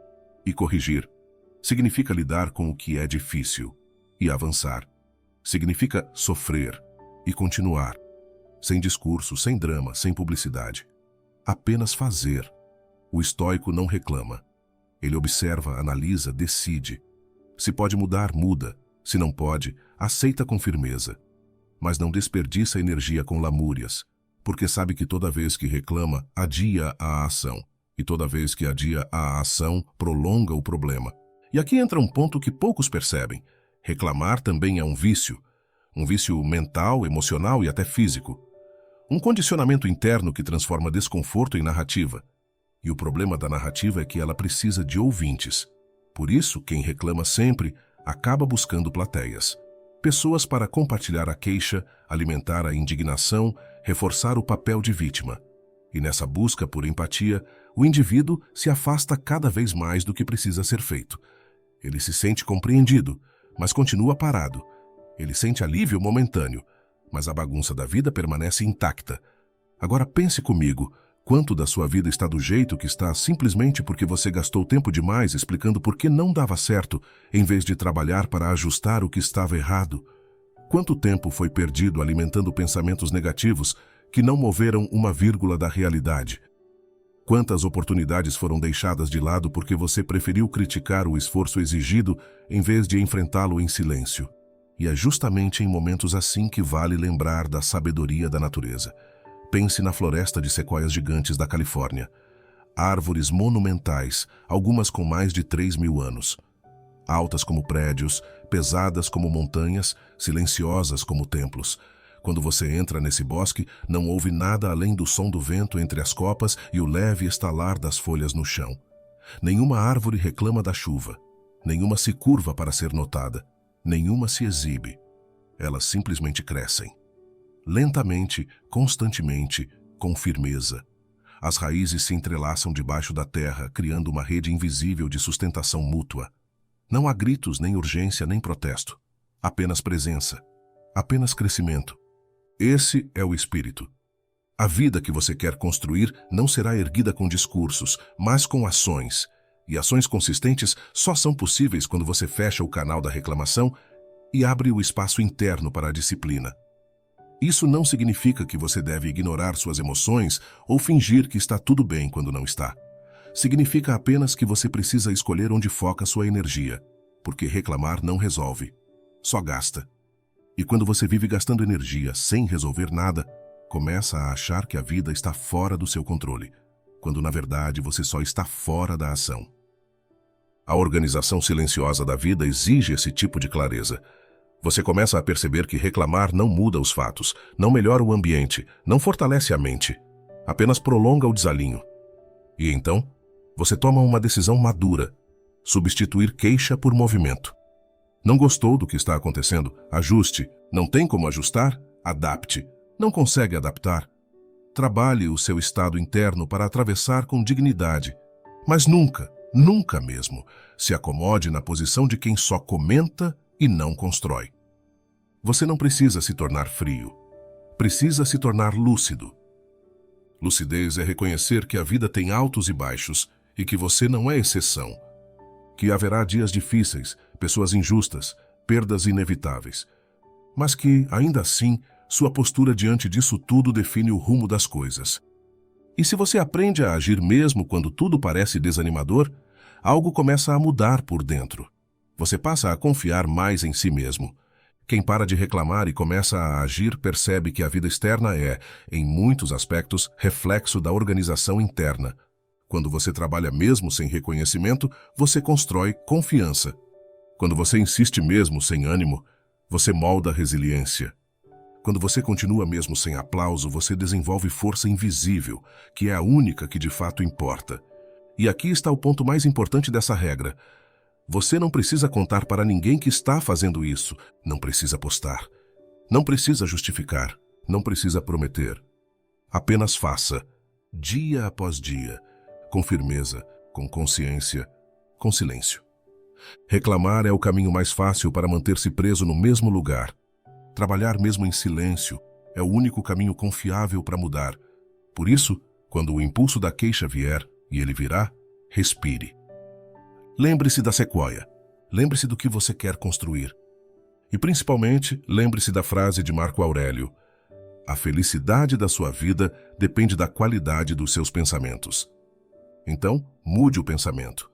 e corrigir. Significa lidar com o que é difícil e avançar. Significa sofrer e continuar. Sem discurso, sem drama, sem publicidade. Apenas fazer. O estoico não reclama. Ele observa, analisa, decide. Se pode mudar, muda. Se não pode, aceita com firmeza. Mas não desperdiça energia com lamúrias, porque sabe que toda vez que reclama, adia a ação. E toda vez que adia a ação, prolonga o problema. E aqui entra um ponto que poucos percebem. Reclamar também é um vício mental, emocional e até físico. Um condicionamento interno que transforma desconforto em narrativa. E o problema da narrativa é que ela precisa de ouvintes. Por isso, quem reclama sempre acaba buscando plateias. Pessoas para compartilhar a queixa, alimentar a indignação, reforçar o papel de vítima. E nessa busca por empatia, o indivíduo se afasta cada vez mais do que precisa ser feito. Ele se sente compreendido, mas continua parado. Ele sente alívio momentâneo, mas a bagunça da vida permanece intacta. Agora pense comigo, quanto da sua vida está do jeito que está simplesmente porque você gastou tempo demais explicando por que não dava certo, em vez de trabalhar para ajustar o que estava errado? Quanto tempo foi perdido alimentando pensamentos negativos que não moveram uma vírgula da realidade? Quantas oportunidades foram deixadas de lado porque você preferiu criticar o esforço exigido em vez de enfrentá-lo em silêncio? E é justamente em momentos assim que vale lembrar da sabedoria da natureza. Pense na floresta de sequoias gigantes da Califórnia. Árvores monumentais, algumas com mais de 3.000 anos. Altas como prédios, pesadas como montanhas, silenciosas como templos. Quando você entra nesse bosque, não ouve nada além do som do vento entre as copas e o leve estalar das folhas no chão. Nenhuma árvore reclama da chuva. Nenhuma se curva para ser notada. Nenhuma se exibe. Elas simplesmente crescem. Lentamente, constantemente, com firmeza. As raízes se entrelaçam debaixo da terra, criando uma rede invisível de sustentação mútua. Não há gritos, nem urgência, nem protesto. Apenas presença. Apenas crescimento. Esse é o espírito. A vida que você quer construir não será erguida com discursos, mas com ações. E ações consistentes só são possíveis quando você fecha o canal da reclamação e abre o espaço interno para a disciplina. Isso não significa que você deve ignorar suas emoções ou fingir que está tudo bem quando não está. Significa apenas que você precisa escolher onde foca sua energia, porque reclamar não resolve, só gasta. E quando você vive gastando energia sem resolver nada, começa a achar que a vida está fora do seu controle, quando na verdade você só está fora da ação. A organização silenciosa da vida exige esse tipo de clareza. Você começa a perceber que reclamar não muda os fatos, não melhora o ambiente, não fortalece a mente, apenas prolonga o desalinho. E então, você toma uma decisão madura: substituir queixa por movimento. Não gostou do que está acontecendo? Ajuste. Não tem como ajustar? Adapte. Não consegue adaptar? Trabalhe o seu estado interno para atravessar com dignidade. Mas nunca, nunca mesmo, se acomode na posição de quem só comenta e não constrói. Você não precisa se tornar frio. Precisa se tornar lúcido. Lucidez é reconhecer que a vida tem altos e baixos e que você não é exceção. Que haverá dias difíceis, pessoas injustas, perdas inevitáveis. Mas que, ainda assim, sua postura diante disso tudo define o rumo das coisas. E se você aprende a agir mesmo quando tudo parece desanimador, algo começa a mudar por dentro. Você passa a confiar mais em si mesmo. Quem para de reclamar e começa a agir percebe que a vida externa é, em muitos aspectos, reflexo da organização interna. Quando você trabalha mesmo sem reconhecimento, você constrói confiança. Quando você insiste mesmo sem ânimo, você molda resiliência. Quando você continua mesmo sem aplauso, você desenvolve força invisível, que é a única que de fato importa. E aqui está o ponto mais importante dessa regra. Você não precisa contar para ninguém que está fazendo isso, não precisa postar, não precisa justificar, não precisa prometer. Apenas faça, dia após dia, com firmeza, com consciência, com silêncio. Reclamar é o caminho mais fácil para manter-se preso no mesmo lugar. Trabalhar mesmo em silêncio é o único caminho confiável para mudar. Por isso, quando o impulso da queixa vier, e ele virá, respire. Lembre-se da sequoia. Lembre-se do que você quer construir. E principalmente, lembre-se da frase de Marco Aurélio: a felicidade da sua vida depende da qualidade dos seus pensamentos. Então, mude o pensamento.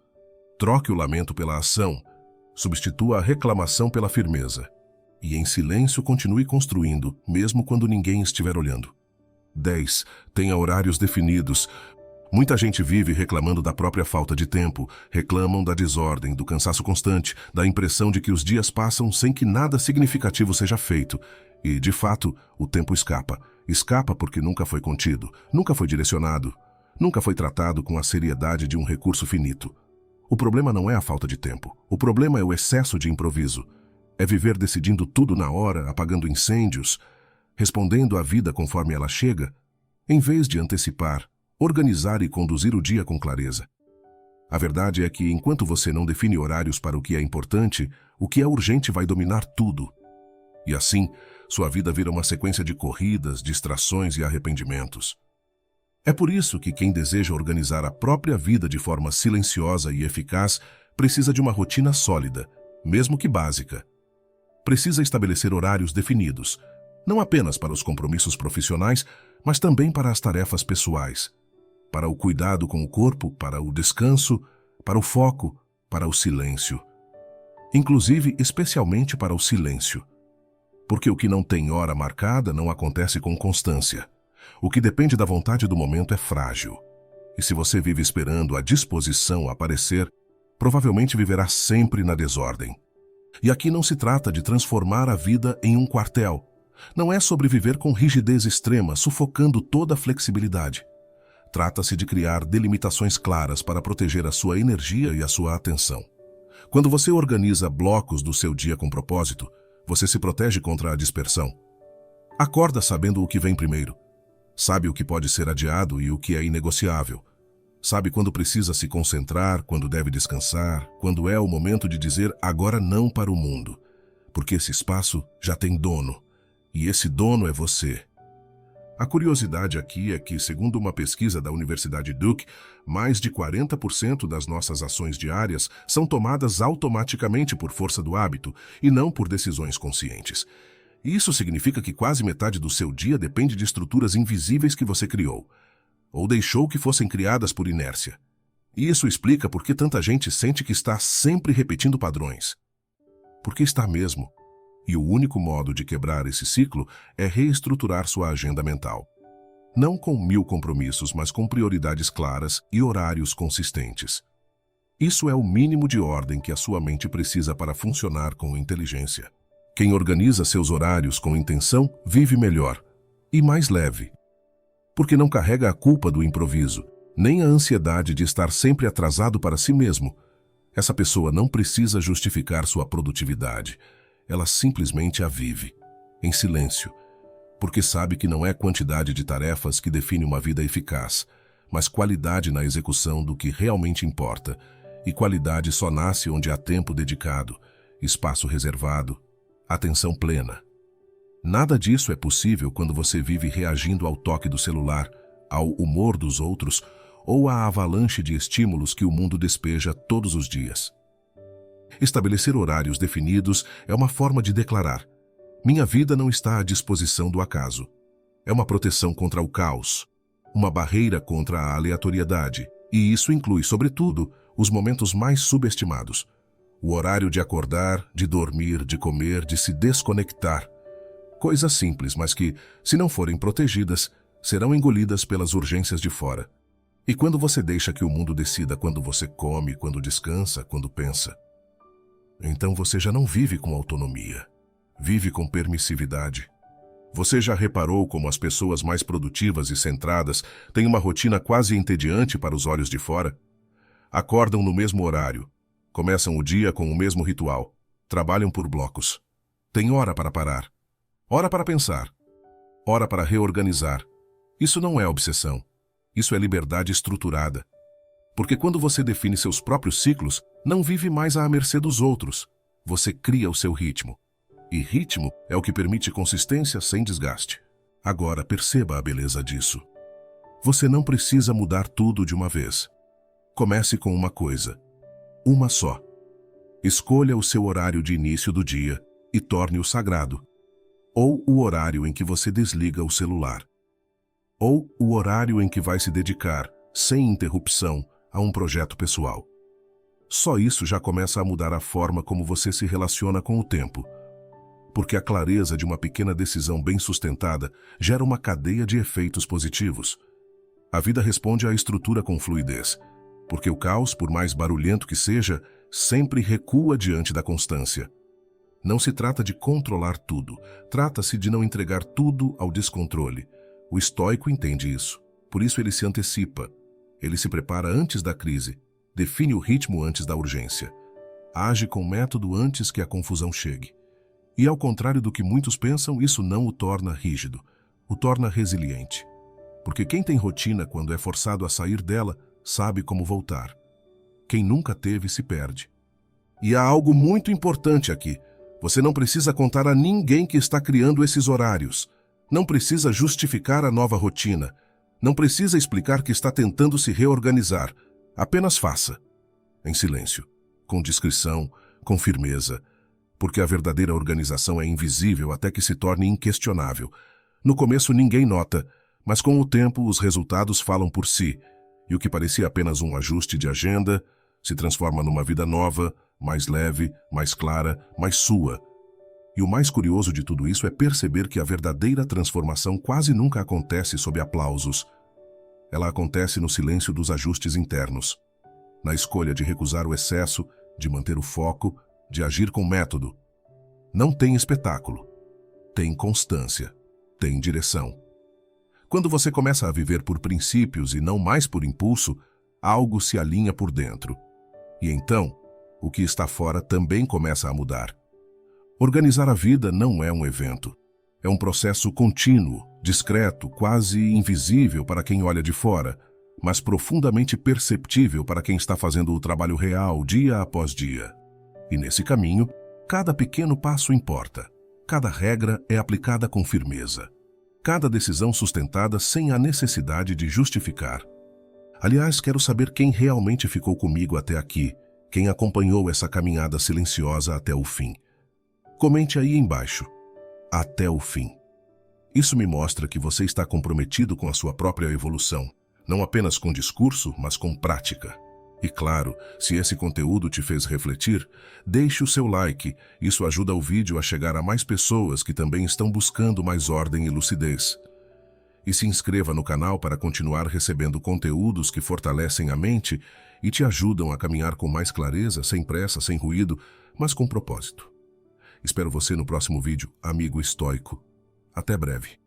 Troque o lamento pela ação. Substitua a reclamação pela firmeza. E em silêncio continue construindo, mesmo quando ninguém estiver olhando. 10. Tenha horários definidos. Muita gente vive reclamando da própria falta de tempo, reclamam da desordem, do cansaço constante, da impressão de que os dias passam sem que nada significativo seja feito. E, de fato, o tempo escapa. Escapa porque nunca foi contido, nunca foi direcionado. nunca foi tratado com a seriedade de um recurso finito. O problema não é a falta de tempo. O problema é o excesso de improviso. É viver decidindo tudo na hora, apagando incêndios, respondendo à vida conforme ela chega, em vez de antecipar, organizar e conduzir o dia com clareza. A verdade é que, enquanto você não define horários para o que é importante, o que é urgente vai dominar tudo. E assim, sua vida vira uma sequência de corridas, distrações e arrependimentos. É por isso que quem deseja organizar a própria vida de forma silenciosa e eficaz precisa de uma rotina sólida, mesmo que básica. Precisa estabelecer horários definidos, não apenas para os compromissos profissionais, mas também para as tarefas pessoais, para o cuidado com o corpo, para o descanso, para o foco, para o silêncio. Inclusive, especialmente para o silêncio. Porque o que não tem hora marcada não acontece com constância. O que depende da vontade do momento é frágil. E se você vive esperando a disposição aparecer, provavelmente viverá sempre na desordem. E aqui não se trata de transformar a vida em um quartel. Não é sobre viver com rigidez extrema, sufocando toda a flexibilidade. Trata-se de criar delimitações claras para proteger a sua energia e a sua atenção. Quando você organiza blocos do seu dia com propósito, você se protege contra a dispersão. Acorda sabendo o que vem primeiro. Sabe o que pode ser adiado e o que é inegociável. Sabe quando precisa se concentrar, quando deve descansar, quando é o momento de dizer agora não para o mundo. Porque esse espaço já tem dono. E esse dono é você. A curiosidade aqui é que, segundo uma pesquisa da Universidade Duke, mais de 40% das nossas ações diárias são tomadas automaticamente por força do hábito e não por decisões conscientes. Isso significa que quase metade do seu dia depende de estruturas invisíveis que você criou, ou deixou que fossem criadas por inércia. E isso explica por que tanta gente sente que está sempre repetindo padrões. Porque está mesmo. E o único modo de quebrar esse ciclo é reestruturar sua agenda mental. Não com 1000 compromissos, mas com prioridades claras e horários consistentes. Isso é o mínimo de ordem que a sua mente precisa para funcionar com inteligência. Quem organiza seus horários com intenção vive melhor e mais leve. Porque não carrega a culpa do improviso, nem a ansiedade de estar sempre atrasado para si mesmo. Essa pessoa não precisa justificar sua produtividade. Ela simplesmente a vive, em silêncio, porque sabe que não é quantidade de tarefas que define uma vida eficaz, mas qualidade na execução do que realmente importa, e qualidade só nasce onde há tempo dedicado, espaço reservado, atenção plena. Nada disso é possível quando você vive reagindo ao toque do celular, ao humor dos outros ou à avalanche de estímulos que o mundo despeja todos os dias. Estabelecer horários definidos é uma forma de declarar: minha vida não está à disposição do acaso. É uma proteção contra o caos, uma barreira contra a aleatoriedade, e isso inclui, sobretudo, os momentos mais subestimados. O horário de acordar, de dormir, de comer, de se desconectar. Coisas simples, mas que, se não forem protegidas, serão engolidas pelas urgências de fora. E quando você deixa que o mundo decida quando você come, quando descansa, quando pensa, então você já não vive com autonomia. Vive com permissividade. Você já reparou como as pessoas mais produtivas e centradas têm uma rotina quase entediante para os olhos de fora? Acordam no mesmo horário. Começam o dia com o mesmo ritual. Trabalham por blocos. Tem hora para parar. Hora para pensar. Hora para reorganizar. Isso não é obsessão. Isso é liberdade estruturada. Porque quando você define seus próprios ciclos, não vive mais à mercê dos outros. Você cria o seu ritmo. E ritmo é o que permite consistência sem desgaste. Agora perceba a beleza disso. Você não precisa mudar tudo de uma vez. Comece com uma coisa. Uma só. Escolha o seu horário de início do dia e torne-o sagrado. Ou o horário em que você desliga o celular. Ou o horário em que vai se dedicar, sem interrupção, a um projeto pessoal. Só isso já começa a mudar a forma como você se relaciona com o tempo. Porque a clareza de uma pequena decisão bem sustentada gera uma cadeia de efeitos positivos. A vida responde à estrutura com fluidez. Porque o caos, por mais barulhento que seja, sempre recua diante da constância. Não se trata de controlar tudo, trata-se de não entregar tudo ao descontrole. O estoico entende isso, por isso ele se antecipa. Ele se prepara antes da crise, define o ritmo antes da urgência, age com método antes que a confusão chegue. E ao contrário do que muitos pensam, isso não o torna rígido, o torna resiliente. Porque quem tem rotina quando é forçado a sair dela, sabe como voltar. Quem nunca teve se perde. E há algo muito importante aqui. Você não precisa contar a ninguém que está criando esses horários. Não precisa justificar a nova rotina. Não precisa explicar que está tentando se reorganizar. Apenas faça. Em silêncio, com discrição, com firmeza. Porque a verdadeira organização é invisível até que se torne inquestionável. No começo ninguém nota, mas com o tempo os resultados falam por si. E o que parecia apenas um ajuste de agenda se transforma numa vida nova, mais leve, mais clara, mais sua. E o mais curioso de tudo isso é perceber que a verdadeira transformação quase nunca acontece sob aplausos. Ela acontece no silêncio dos ajustes internos, na escolha de recusar o excesso, de manter o foco, de agir com método. Não tem espetáculo, tem constância, tem direção. Quando você começa a viver por princípios e não mais por impulso, algo se alinha por dentro. E então, o que está fora também começa a mudar. Organizar a vida não é um evento. É um processo contínuo, discreto, quase invisível para quem olha de fora, mas profundamente perceptível para quem está fazendo o trabalho real dia após dia. E nesse caminho, cada pequeno passo importa. Cada regra é aplicada com firmeza. Cada decisão sustentada sem a necessidade de justificar. Aliás, quero saber quem realmente ficou comigo até aqui, quem acompanhou essa caminhada silenciosa até o fim. Comente aí embaixo. Até o fim. Isso me mostra que você está comprometido com a sua própria evolução, não apenas com discurso, mas com prática. E claro, se esse conteúdo te fez refletir, deixe o seu like. Isso ajuda o vídeo a chegar a mais pessoas que também estão buscando mais ordem e lucidez. E se inscreva no canal para continuar recebendo conteúdos que fortalecem a mente e te ajudam a caminhar com mais clareza, sem pressa, sem ruído, mas com propósito. Espero você no próximo vídeo, amigo estoico. Até breve.